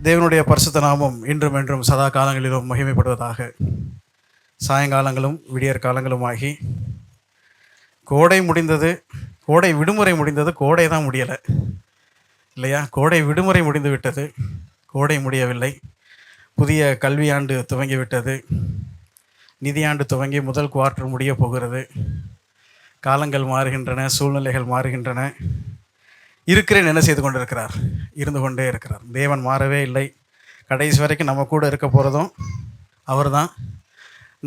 தேவனுடைய பரிசுத்த நாமம் இன்றும் என்றும் சதா காலங்களிலும் மகிமைப்படுவதாக. சாயங்காலங்களும் விடியற் காலங்களுமாகி கோடை முடிந்தது, கோடை விடுமுறை முடிந்தது, கோடை தான் முடியலை இல்லையா? கோடை விடுமுறை முடிந்து விட்டது, கோடை முடியவில்லை. புதிய கல்வியாண்டு துவங்கிவிட்டது, நிதியாண்டு துவங்கி முதல் குவார்ட்டர் முடிய போகிறது. காலங்கள் மாறுகின்றன, சூழ்நிலைகள் மாறுகின்றன. இருக்கிறேன் என்ன செய்து கொண்டிருக்கிறார்? இருந்து கொண்டே இருக்கிறார். தேவன் மாறவே இல்லை. கடைசி வரைக்கும் நம்ம கூட இருக்க போகிறதும் அவர் தான்,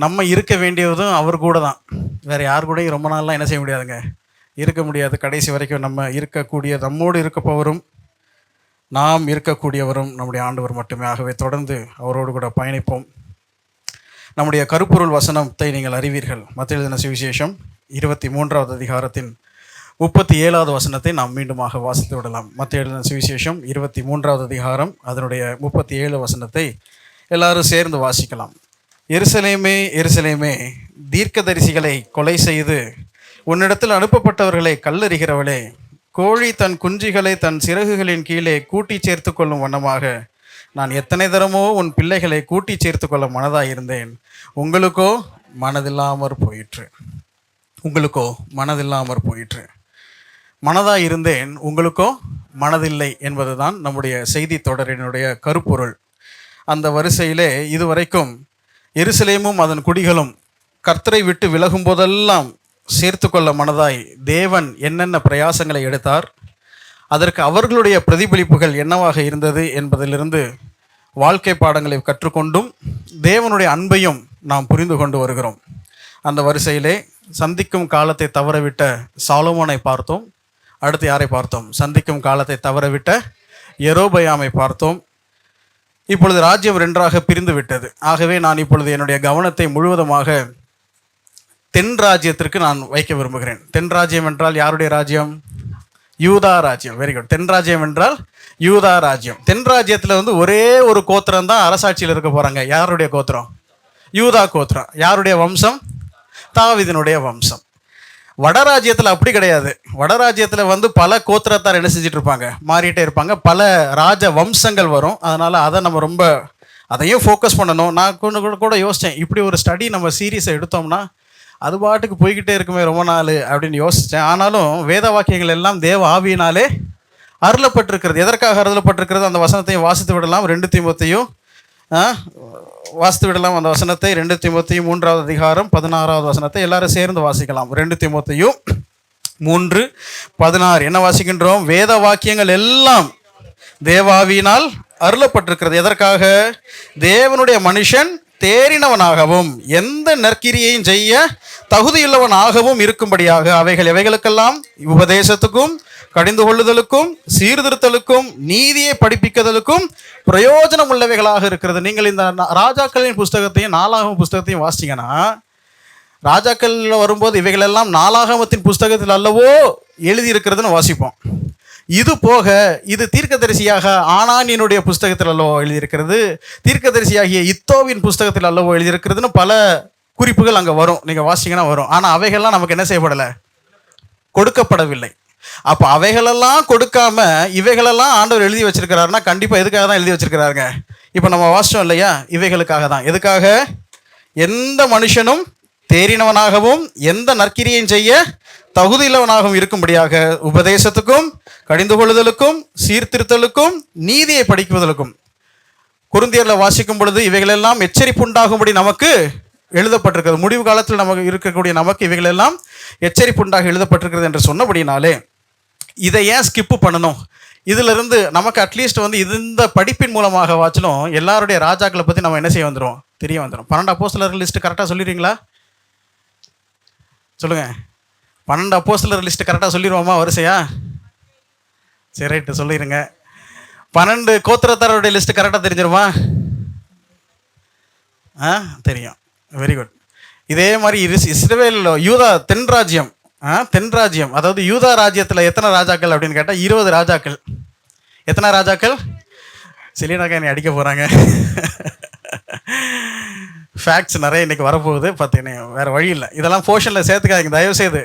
நம்ம இருக்க வேண்டியதும் அவர் கூட தான். வேறு யார் கூடயும் ரொம்ப நாள்லாம் என்ன செய்ய முடியாதுங்க, இருக்க முடியாது. கடைசி வரைக்கும் நம்ம இருக்கக்கூடிய, நம்மோடு இருக்கப்பவரும் நாம் இருக்கக்கூடியவரும் நம்முடைய ஆண்டவர் மட்டுமே. ஆகவே தொடர்ந்து அவரோடு கூட பயணிப்போம். நம்முடைய கருப்பொருள் வசனத்தை நீங்கள் அறிவீர்கள். மத்தேயு எழுதின சுவிசேஷம் 23வது அதிகாரத்தின் 37வது வசனத்தை நாம் மீண்டுமாக வாசித்து விடலாம். மத்தேயு எழுதின சுவிசேஷம் 23வது அதிகாரம் அதனுடைய 37 வசனத்தை எல்லாரும் சேர்ந்து வாசிக்கலாம். எருசலேமே எருசலேமே, தீர்க்கதரிசிகளை கொலை செய்து உன்னிடத்தில் அனுப்பப்பட்டவர்களை கல்லெறிகிறவளே, கோழி தன் குஞ்சுகளை தன் சிறகுகளின் கீழே கூட்டி சேர்த்து கொள்ளும் வண்ணமாக நான் எத்தனை தரமோ உன் பிள்ளைகளை கூட்டி சேர்த்து கொள்ள மனதாயிருந்தேன், உங்களுக்கோ மனதில்லாமற் போயிற்று. உங்களுக்கோ மனதில்லாமற் போயிற்று. மனதாக இருந்தேன், உங்களுக்கோ மனதில்லை என்பது தான் நம்முடைய செய்தி தொடரினுடைய கருப்பொருள். அந்த வரிசையிலே இதுவரைக்கும் எருசலேமும் அதன் குடிகளும் கர்த்தரை விட்டு விலகும் போதெல்லாம் சேர்த்து கொள்ள மனதாய் தேவன் என்னென்ன பிரயாசங்களை எடுத்தார், அதற்கு அவர்களுடைய பிரதிபலிப்புகள் என்னவாக இருந்தது என்பதிலிருந்து வாழ்க்கை பாடங்களை கற்றுக்கொண்டும் தேவனுடைய அன்பையும் நாம் புரிந்து கொண்டு வருகிறோம். அந்த வரிசையிலே சந்திக்கும் காலத்தை தவறவிட்ட சாலமோனை பார்த்தோம். அடுத்து யாரை பார்த்தோம்? சந்திக்கும் காலத்தை தவறவிட்ட யெரொபெயாமை பார்த்தோம். இப்பொழுது ராஜ்யம் 2ஆக பிரிந்து விட்டது. ஆகவே நான் இப்பொழுது என்னுடைய கவனத்தை முழுவதுமாக தென் ராஜ்யத்திற்கு நான் வைக்க விரும்புகிறேன். தென் ராஜ்யம் என்றால் யாருடைய ராஜ்யம்? யூதா ராஜ்யம். Very good. தென் ராஜ்யம் என்றால் யூதா ராஜ்யம். தென் ராஜ்யத்தில் ஒரே ஒரு கோத்திரம் தான் அரசாட்சியில் இருக்க போகிறாங்க. யாருடைய கோத்திரம்? யூதா கோத்திரம். யாருடைய வம்சம்? தாவீதினுடைய வம்சம். வடராஜ்யத்தில் அப்படி கிடையாது. வடராஜ்யத்தில் பல கோத்திரத்தார் என்ன செஞ்சுட்டு இருப்பாங்க, மாறிட்டே இருப்பாங்க. பல ராஜ வம்சங்கள் வரும். அதனால் அதை நம்ம ரொம்ப அதையும் ஃபோக்கஸ் பண்ணணும். நான் கூட யோசித்தேன், இப்படி ஒரு ஸ்டடி நம்ம சீரியஸை எடுத்தோம்னா அது பாட்டுக்கு போய்கிட்டே இருக்குமே ரொம்ப நாள் அப்படின்னு யோசித்தேன். ஆனாலும் வேத வாக்கியங்கள் எல்லாம் தேவ ஆவியினாலே அருளப்பட்டிருக்கிறது. எதற்காக அருளப்பட்டிருக்கிறது? அந்த வசனத்தையும் வாசித்து விடலாம். 2 தீமோத்தேயும் வாசித்து விடலாம். அந்த வசனத்தை 2 தீமோத்தேயு 3வது அதிகாரம் 16வது வசனத்தை எல்லாரும் சேர்ந்து வாசிக்கலாம். 2 தீமோத்தேயு 3:16 என்ன வாசிக்கின்றோம்? வேத வாக்கியங்கள் எல்லாம் தேவாவியினால் அருளப்பட்டிருக்கிறது. எதற்காக? தேவனுடைய மனுஷன் தேறினவனாகவும் எந்த நற்கிரியையும் செய்ய தகுதியுள்ளவனாகவும் இருக்கும்படியாக அவைகள் எவைகளுக்கெல்லாம் உபதேசத்துக்கும் கடிந்து கொள்ளுதலுக்கும் சீர்திருத்தலுக்கும் நீதியை படிப்பிக்குதலுக்கும் பிரயோஜனம் உள்ளவைகளாக இருக்கிறது. நீங்கள் இந்த ராஜாக்களின் புஸ்தகத்தையும் நாளாகம புஸ்தகத்தையும் வாசிங்கன்னா, ராஜாக்களில் வரும்போது இவைகளெல்லாம் நாளாகமத்தின் புஸ்தகத்தில் அல்லவோ எழுதியிருக்கிறதுன்னு வாசிப்போம். இது போக இது தீர்க்கதரிசியாக ஆனானினுடைய புஸ்தகத்தில் அல்லவோ எழுதியிருக்கிறது, தீர்க்கதரிசியாகிய இத்தோவின் புஸ்தகத்தில் அல்லவோ எழுதியிருக்கிறதுன்னு பல குறிப்புகள் அங்கே வரும். நீங்கள் வாசிங்கன்னா வரும். ஆனால் அவைகள்லாம் நமக்கு என்ன செய்யப்படலை, கொடுக்கப்படவில்லை. அப்போ அவைகளெல்லாம் கொடுக்காம இவைகளெல்லாம் ஆண்டவர் எழுதி வச்சிருக்கிறாருன்னா கண்டிப்பாக எதுக்காக தான் எழுதி வச்சிருக்கிறாருங்க? இப்போ நம்ம வாசிச்சோம் இல்லையா, இவைகளுக்காக தான். எதுக்காக? எந்த மனுஷனும் தேறினவனாகவும் எந்த நற்கிரியையும் செய்ய தகுதியுள்ளவனாகவும் இருக்கும்படியாக உபதேசத்துக்கும் கடிந்து கொள்ளுதலுக்கும் சீர்திருத்தலுக்கும் நீதியை படிக்குவதற்கும். கொரிந்தியரில் வாசிக்கும் பொழுது இவைகளெல்லாம் எச்சரிப்புண்டாகும்படி நமக்கு எழுதப்பட்டிருக்கிறது. முடிவு காலத்தில் நமக்கு இருக்கக்கூடிய நமக்கு இவைகளெல்லாம் எச்சரிப்புண்டாக எழுதப்பட்டிருக்கிறது என்று சொன்னபடினாலே இதை ஏன் ஸ்கிப்பு பண்ணணும்? இதிலிருந்து நமக்கு அட்லீஸ்ட் இந்த படிப்பின் மூலமாக வாச்சலும் எல்லாருடைய ராஜாக்களை பற்றி நம்ம என்ன செய்ய வந்துடும், தெரிய வந்துடும். 12 அப்போஸ்தலர்கள் லிஸ்ட்டு கரெக்டாக சொல்லிடுறீங்களா? சொல்லுங்கள். 12 அப்போஸ்தலர் லிஸ்ட்டு கரெக்டாக சொல்லிடுவோமா வரிசையா? சரி, ரைட்டு, சொல்லிடுங்க. 12 கோத்திரத்தாரோடைய லிஸ்ட்டு கரெக்டாக தெரிஞ்சிருமா? தெரியும். Very good. இதே மாதிரி இஸ்ரவேல் யூதா தென் ராஜ்யம், தென் ராஜ்யம் அதாவது யூதா ராஜ்யத்தில் எத்தனை ராஜாக்கள் அப்படின்னு கேட்டால் 20 ராஜாக்கள். எத்தனை ராஜாக்கள்? செலினாக்கா என்னை அடிக்க போகிறாங்க. ஃபேக்ட்ஸ் நிறைய இன்றைக்கி வரப்போகுது. பார்த்தீங்கன்னா வேறு வழி இல்லை, இதெல்லாம் போர்ஷனில் சேர்த்துக்காதீங்க தயவுசெய்து.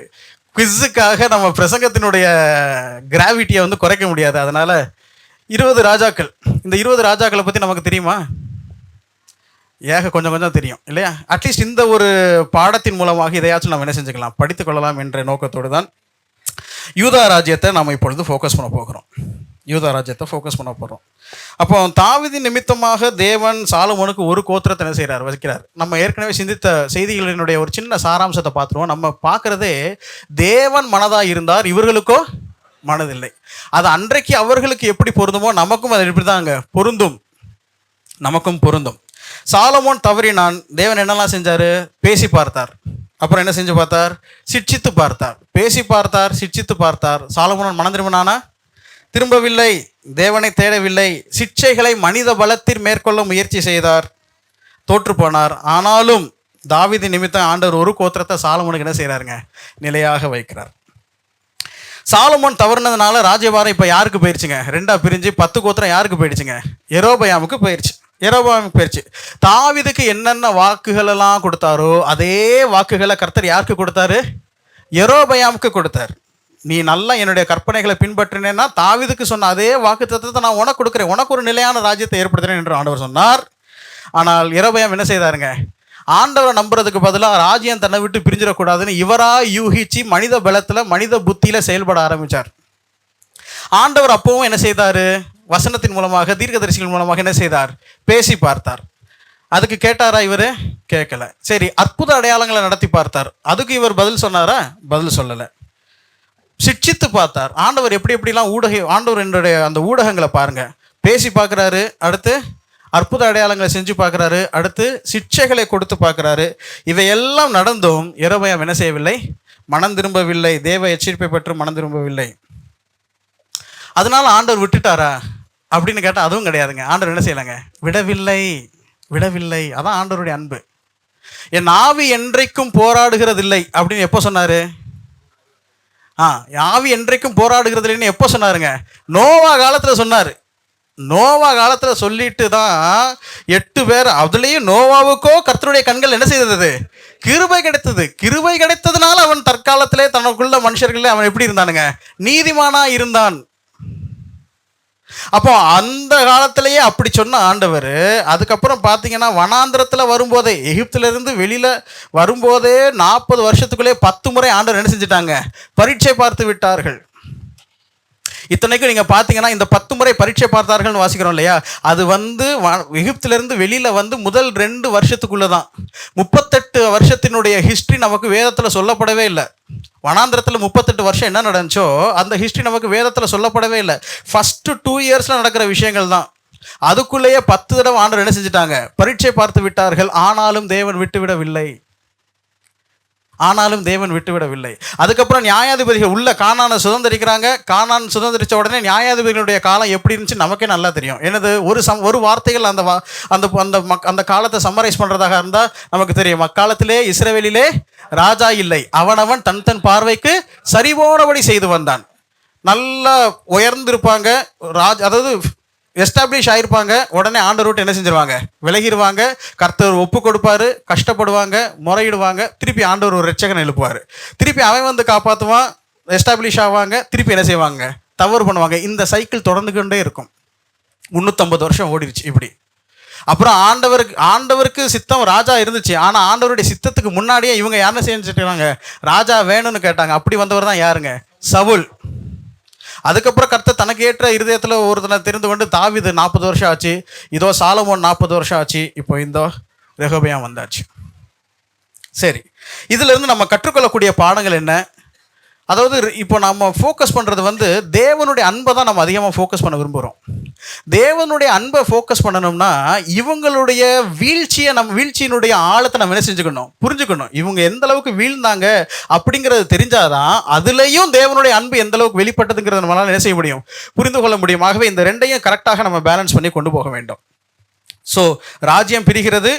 குவிஸுக்காக நம்ம பிரசங்கத்தினுடைய கிராவிட்டியை குறைக்க முடியாது. அதனால் 20 ராஜாக்கள். இந்த 20 ராஜாக்களை பற்றி நமக்கு தெரியுமா? கொஞ்சம் கொஞ்சம் தெரியும் இல்லையா? அட்லீஸ்ட் இந்த ஒரு பாடத்தின் மூலமாக இதையாச்சும் நம்ம என்ன செஞ்சுக்கலாம், படித்துக் கொள்ளலாம் என்ற நோக்கத்தோடு தான் யூதா ராஜ்யத்தை நம்ம இப்பொழுது ஃபோக்கஸ் பண்ண போகிறோம். யூதா ராஜ்யத்தை ஃபோக்கஸ் பண்ண போகிறோம். அப்போ தாவீதின் நிமித்தமாக தேவன் சாலமோனுக்கு ஒரு கோத்திரத்தை என்ன செய்கிறார், வைக்கிறார். நம்ம ஏற்கனவே சிந்தித்த செய்திகளினுடைய ஒரு சின்ன சாராம்சத்தை பார்த்துருவோம். நம்ம பார்க்குறதே தேவன் மனதாக இருந்தார், இவர்களுக்கோ மனதில்லை. அது அன்றைக்கு அவர்களுக்கு எப்படி பொருந்துமோ நமக்கும் அது எப்படி தாங்க பொருந்தும், நமக்கும் பொருந்தும். சாலமோன் தவறினான், தேவன் என்னெல்லாம் செஞ்சார், பேசி பார்த்தார். அப்புறம் என்ன செஞ்சு பார்த்தார், சிட்சித்து பார்த்தார். பேசி பார்த்தார், சிட்சித்து பார்த்தார். சாலமோன் மனம் திரும்பினானா? திரும்பவில்லை, தேவனை தேடவில்லை. சிட்சைகளை மனித பலத்தில் மேற்கொள்ள முயற்சி செய்தார், தோற்று போனார். ஆனாலும் தாவீது நிமித்தம் ஆண்டவர் ஒரு கோத்திரத்தை சாலமோனுக்கு என்ன செய்கிறாருங்க, நிலையாக வைக்கிறார். சாலமோன் தவறுனதுனால ராஜ்யபாரம் இப்போ யாருக்கு போயிடுச்சுங்க, 2ஆக பிரிஞ்சு 10 கோத்திரம் யாருக்கு போயிடுச்சுங்க, யெரொபெயாமுக்கு போயிடுச்சு. யெரொபெயாமுக்கு போயிடுச்சு. தாவீதுக்கு என்னென்ன வாக்குகள் எல்லாம் கொடுத்தாரோ அதே வாக்குகளை கர்த்தர் யாருக்கு கொடுத்தாரு, யெரொபெயாமுக்கு கொடுத்தார். நீ நல்லா என்னுடைய கற்பனைகளை பின்பற்றினேன்னா தாவீதுக்கு சொன்ன அதே வாக்கு தத்தத்தை நான் உனக்கு கொடுக்குறேன், உனக்கு ஒரு நிலையான ராஜ்யத்தை ஏற்படுத்துறேன் என்று ஆண்டவர் சொன்னார். ஆனால் யெரொபெயாம் என்ன செய்தாருங்க, ஆண்டவரை நம்புறதுக்கு பதிலாக ராஜ்யம் தன்னை விட்டு பிரிஞ்சிடக்கூடாதுன்னு இவராக யூகிச்சு மனித பலத்தில் மனித புத்தியில் செயல்பட ஆரம்பித்தார். ஆண்டவர் அப்பவும் என்ன செய்தார், வசனத்தின் மூலமாக தீர்க்கதரிசிகள் மூலமாக என்ன செய்தார், பேசி பார்த்தார். அதுக்கு கேட்டாரா இவர், கேட்கல. சரி, அற்புத அடையாளங்களை நடத்தி பார்த்தார். அதுக்கு இவர் பதில் சொன்னாரா, பதில் சொல்லலை. சிட்சித்து பார்த்தார். ஆண்டவர் எப்படி எப்படிலாம் ஆண்டவர் என்னுடைய அந்த ஊடகங்களை பாருங்கள், பேசி பார்க்குறாரு, அடுத்து அற்புத அடையாளங்களை செஞ்சு பார்க்குறாரு, அடுத்து சிட்சைகளை கொடுத்து பார்க்குறாரு. இவையெல்லாம் நடந்தும் யெரொபெயாம் என்ன செய்யவில்லை, மனம் திரும்பவில்லை. தேவ எச்சரிப்பை பெற்று மனம் திரும்பவில்லை. அதனால ஆண்டவர் விட்டுட்டாரா அப்படின்னு கேட்டால் அதுவும் கிடையாதுங்க. ஆண்டவர் என்ன செய்யலைங்க, விடவில்லை, விடவில்லை. அதான் ஆண்டவருடைய அன்பு. என் ஆவி என்றைக்கும் போராடுகிறதில்லை அப்படின்னு எப்போ சொன்னார், ஆவி என்றைக்கும் போராடுகிறது இல்லைன்னு எப்போ சொன்னாருங்க, நோவா காலத்தில் சொன்னார். நோவா காலத்தில் சொல்லிட்டு தான் 8 பேர், அதுலேயும் நோவாவுக்கோ கர்த்தருடைய கண்கள் என்ன செய்தது, கிருபை கிடைத்தது. கிருபை கிடைத்ததுனால அவன் தற்காலத்திலே தனக்குள்ள மனுஷர்களே அவன் எப்படி இருந்தானுங்க, நீதிமானா இருந்தான். அப்போ அந்த காலத்திலேயே அப்படி சொன்ன ஆண்டவர் அதுக்கப்புறம் பார்த்தீங்கன்னா வனாந்திரத்தில் வரும்போதே, எகிப்திலிருந்து வெளியில் வரும்போதே 40 வருஷத்துக்குள்ளே 10 முறை ஆண்டவர் என்ன செஞ்சுட்டாங்க, பரீட்சை பார்த்து விட்டார்கள். இத்தனைக்கும் நீங்கள் பார்த்தீங்கன்னா இந்த 10 முறை பரீட்சை பார்த்தார்கள்னு வாசிக்கிறோம் இல்லையா, அது எகிப்திலிருந்து வெளியில் முதல் 2 வருஷத்துக்குள்ளே தான். 38 வருஷத்தினுடைய ஹிஸ்ட்ரி நமக்கு வேதத்தில் சொல்லப்படவே இல்லை. வனாந்திரத்தில் 38 வருஷம் என்ன நடந்துச்சோ அந்த ஹிஸ்ட்ரி நமக்கு வேதத்தில் சொல்லப்படவே இல்லை. ஃபஸ்ட்டு 2 இயர்ஸில் நடக்கிற விஷயங்கள் தான். அதுக்குள்ளேயே 10 தடவை ஆண்டவர் என்ன செஞ்சுட்டாங்க, பரீட்சை பார்த்து விட்டார்கள். ஆனாலும் தேவன் விட்டுவிடவில்லை, ஆனாலும் தேவன் விட்டுவிடவில்லை. அதுக்கப்புறம் நியாயாதிபதிகள் உள்ள கானானை சுதந்திரிக்கிறாங்க. கானான் சுதந்திரிச்ச உடனே நியாயாதிபதிகளுடைய காலம் எப்படி இருந்துச்சு நமக்கே நல்லா தெரியும். எனது ஒரு வார்த்தைகள் அந்த அந்த காலத்தை சம்மரைஸ் பண்ணுறதாக இருந்தால் நமக்கு தெரியும். அக்காலத்திலே இஸ்ரவேலிலே ராஜா இல்லை, அவனவன் தன் தன் பார்வைக்கு சரிபோனபடி செய்து வந்தான். நல்லா உயர்ந்திருப்பாங்க, அதாவது எஸ்டாப்ளிஷ் ஆகிருப்பாங்க. உடனே ஆண்டவர் விட்டு என்ன செஞ்சிருவாங்க, விலகிடுவாங்க. கர்த்தர் ஒப்பு கொடுப்பாரு, கஷ்டப்படுவாங்க, முறையிடுவாங்க. திருப்பி ஆண்டவர் ஒரு ரட்சகனை எழுப்புவார். திருப்பி அவன் காப்பாற்றுவான், எஸ்டாப்ளிஷ் ஆவாங்க. திருப்பி என்ன செய்வாங்க, தவறு பண்ணுவாங்க. இந்த சைக்கிள் தொடர்ந்து கொண்டே இருக்கும். 350 வருஷம் ஓடிடுச்சு இப்படி. அப்புறம் ஆண்டவருக்கு சித்தம் ராஜா இருந்துச்சு. ஆனால் ஆண்டவருடைய சித்தத்துக்கு முன்னாடியே இவங்க யாருன்னு செஞ்சுட்டாங்க, ராஜா வேணும்னு கேட்டாங்க. அப்படி வந்தவர் தான் யாருங்க, சவுல். அதுக்கப்புறம் கர்த்தர் தனக்கு ஏற்ற இருதயத்தில் ஒருத்தனை தெரிந்து கொண்டு தாவீது 40 வருஷம் ஆச்சு. இதோ சாலமோன் 40 வருஷம் ஆச்சு. இப்போ இந்த ரெகொபெயாம் வந்தாச்சு. சரி, இதிலிருந்து நம்ம கற்றுக்கொள்ளக்கூடிய பாடங்கள் என்ன? அதாவது இப்போ நம்ம ஃபோக்கஸ் பண்ணுறது தேவனுடைய அன்பை தான் நம்ம அதிகமாக ஃபோக்கஸ் பண்ண விரும்புகிறோம். தேவனுடைய அன்பை ஃபோக்கஸ் பண்ணணும்னா இவங்களுடைய வீழ்ச்சியினுடைய ஆழத்தை நம்ம என்ன செஞ்சுக்கணும், புரிஞ்சுக்கணும். இவங்க எந்த அளவுக்கு வீழ்ந்தாங்க அப்படிங்கிறது தெரிஞ்சாதான் அதுலேயும் தேவனுடைய அன்பு எந்த அளவுக்கு வெளிப்பட்டதுங்கிறத நம்மளால் என்ன செய்ய முடியும், புரிந்து கொள்ள முடியும். ஆகவே இந்த ரெண்டையும் கரெக்டாக நம்ம பேலன்ஸ் பண்ணி கொண்டு போக வேண்டும். ஸோ ராஜ்யம் பிரிகிறது,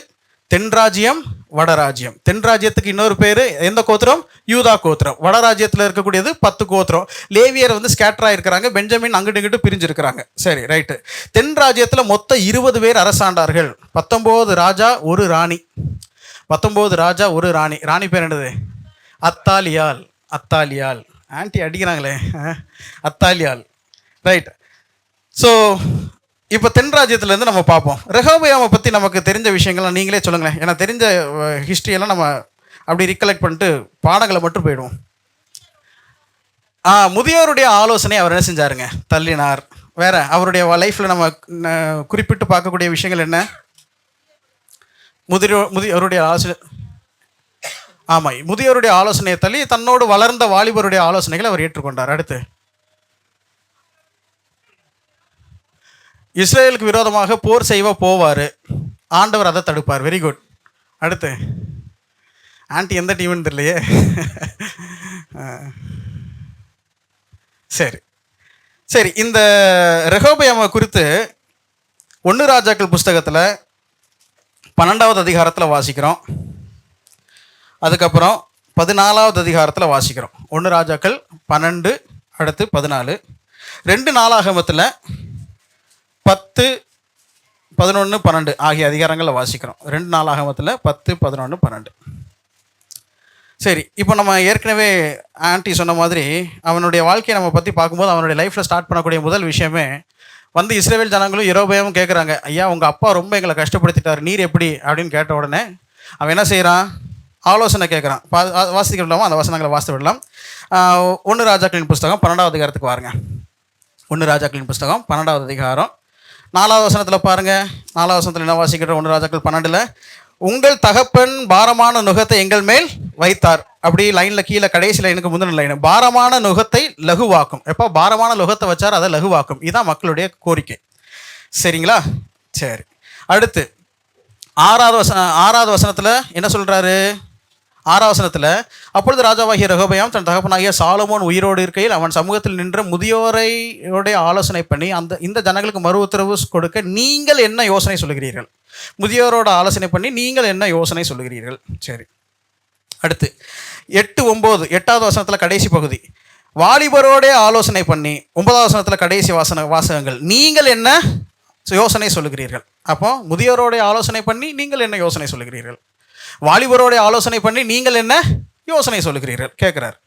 தென் ராஜ்யம் வடராஜ்யம். தென் ராஜ்யத்துக்கு இன்னொரு பேர் எந்த கோத்திரம், யூதா கோத்திரம். வடராஜ்யத்தில் இருக்கக்கூடியது 10 கோத்திரம். லேவியர் ஸ்கேட்டராக இருக்கிறாங்க, பெஞ்சமின் அங்கிட்டு இங்கிட்டு பிரிஞ்சிருக்கிறாங்க. சரி, ரைட்டு. தென் ராஜ்யத்தில் மொத்தம் 20 பேர் அரசாண்டார்கள். 19 ராஜா ஒரு ராணி. 19 ராஜா ஒரு ராணி. ராணி பேர் என்னது, அத்தாலியால். அத்தாலியால் ஆன்ட்டி அடிக்கிறாங்களே, அத்தாலியால். ரைட். ஸோ இப்போ தென் ராஜ்யத்துலேருந்து நம்ம பார்ப்போம். ரெகோபயாமை பற்றி நமக்கு தெரிஞ்ச விஷயங்கள்லாம் நீங்களே சொல்லுங்களேன். ஏன்னா தெரிஞ்ச ஹிஸ்ட்ரியெல்லாம் நம்ம அப்படி ரிகலெக்ட் பண்ணிட்டு பாடங்களை மட்டும் போயிடுவோம். முதியோருடைய ஆலோசனை அவர் என்ன செஞ்சாருங்க? தள்ளினார். வேற அவருடைய லைஃப்பில் நம்ம குறிப்பிட்டு பார்க்கக்கூடிய விஷயங்கள் என்ன? முதியோருடைய ஆலோசனை. ஆமாம், முதியோருடைய ஆலோசனையை தள்ளி தன்னோடு வளர்ந்த வாலிபருடைய ஆலோசனைகளை அவர் ஏற்றுக்கொண்டார். அடுத்து இஸ்ரேலுக்கு விரோதமாக போர் செய்வ போவார், ஆண்டவர் அதை தடுப்பார். Very good. அடுத்து ஆன்ட்டி எந்த டீம்னு தெரியலையே. சரி சரி, இந்த ரெகோபயாமை குறித்து 1 ராஜாக்கள் புஸ்தகத்தில் 12வது அதிகாரத்தில் வாசிக்கிறோம். அதுக்கப்புறம் 14வது அதிகாரத்தில் வாசிக்கிறோம். 1 ராஜாக்கள் 12 அடுத்து 14. 2 நாளாகமத்தில் 10, 11, 12 ஆகிய அதிகாரங்களில் வாசிக்கிறோம். 2 நாளாகமத்தில் 10, 11, 12. சரி, இப்போ நம்ம ஏற்கனவே ஆன்ட்டி சொன்ன மாதிரி அவனுடைய வாழ்க்கையை நம்ம பற்றி பார்க்கும்போது அவனுடைய லைஃப்பில் ஸ்டார்ட் பண்ணக்கூடிய முதல் விஷயமே வந்து இஸ்ரவேல் ஜனங்களும் யெரொபெயாமும் கேட்குறாங்க, ஐயா உங்கள் அப்பா ரொம்ப எங்களை கஷ்டப்படுத்திட்டார், நீர் எப்படி அப்படின்னு கேட்ட உடனே அவன் என்ன செய்கிறான்? ஆலோசனை கேட்குறான். வாசிக்க விடலாமா? அந்த வசனங்களை வாசித்து விடலாம். 1 ராஜாக்களின் புஸ்தகம் 12வது அதிகாரத்துக்கு வாருங்க. 1 ராஜாக்களின் புஸ்தகம் 12வது அதிகாரம் 4வது வசனத்தில் பாருங்கள். 4வது வசனத்தில் என்ன வாசிக்கிறோம்? 1 ராஜாக்கள் 12ல் உங்கள் தகப்பன் பாரமான நுகத்தை எங்கள் மேல் வைத்தார். அப்படி லைனில் கீழே கடைசி லைனுக்கு முந்தின லைன், பாரமான நுகத்தை லகுவாக்கும். எப்போ பாரமான நுகத்தை வச்சார் அதை லகுவாக்கும். இதுதான் மக்களுடைய கோரிக்கை. சரிங்களா? சரி, அடுத்து 6வது வசனத்தில் என்ன சொல்கிறாரு? 6வது வசனத்தில் அப்பொழுது ராஜாவாகிய ரெகொபெயாம் தன் தகப்பனாகிய சாலமோன் உயிரோடு இருக்கையில் அவன் சமூகத்தில் நின்ற முதியோரையோடைய ஆலோசனை பண்ணி இந்த ஜனங்களுக்கு மறு உத்தரவு கொடுக்க நீங்கள் என்ன யோசனை சொல்லுகிறீர்கள்? முதியோரோட ஆலோசனை பண்ணி நீங்கள் என்ன யோசனை சொல்லுகிறீர்கள்? சரி, அடுத்து 8, 9 8வது வசனத்தில் கடைசி பகுதி, வாலிபரோட ஆலோசனை பண்ணி 9வது வசனத்தில் கடைசி வாசகங்கள் நீங்கள் என்ன யோசனை சொல்லுகிறீர்கள்? அப்போ முதியோரோடைய ஆலோசனை பண்ணி நீங்கள் என்ன யோசனை சொல்லுகிறீர்கள், வாலிபரோடைய ஆலோசனை பண்ணி நீங்கள் என்ன யோசனை சொல்லுகிறீர்கள் கேட்குறார்.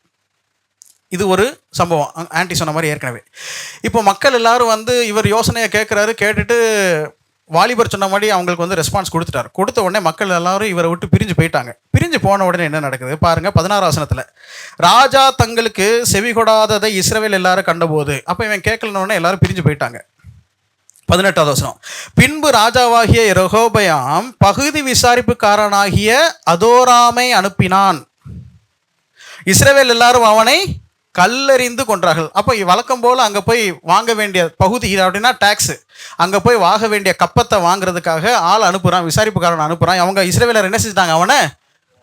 இது ஒரு சம்பவம். ஆன்ட்டி சொன்ன மாதிரி ஏற்கனவே இப்போ மக்கள் எல்லாரும் வந்து இவர் யோசனையை கேட்குறாரு. கேட்டுட்டு வாலிபர் சொன்ன மாதிரி அவங்களுக்கு வந்து ரெஸ்பான்ஸ் கொடுத்துட்டார். கொடுத்த உடனே மக்கள் எல்லாரும் இவரை விட்டு பிரிஞ்சு போயிட்டாங்க. பிரிஞ்சு போன உடனே என்ன நடக்குது பாருங்கள். 16வது வசனத்தில் ராஜா தங்களுக்கு செவி கொடாததை இஸ்ரவேல் எல்லாரும் கண்டபோது, அப்போ இவன் கேட்கலன்னு உடனே எல்லாரும் பிரிஞ்சு போயிட்டாங்க. 18வது வசனம், பின்பு ராஜாவாகிய ரெகொபெயாம் பகுதி விசாரிப்புக்காரனாகிய அதோராமை அனுப்பினான், இஸ்ரவேல் எல்லாரும் அவனை கல்லெறிந்து கொன்றார்கள். அப்போ வழக்கம் போல் அங்கே போய் வாங்க வேண்டிய பகுதி அப்படின்னா டேக்ஸு, அங்கே போய் வாங்க வேண்டிய கப்பத்தை வாங்குறதுக்காக ஆள் அனுப்புகிறான், விசாரிப்புக்காரன் அனுப்புகிறான். அவங்க இஸ்ரவேலர் என்ன செஞ்சிட்டாங்க? அவனை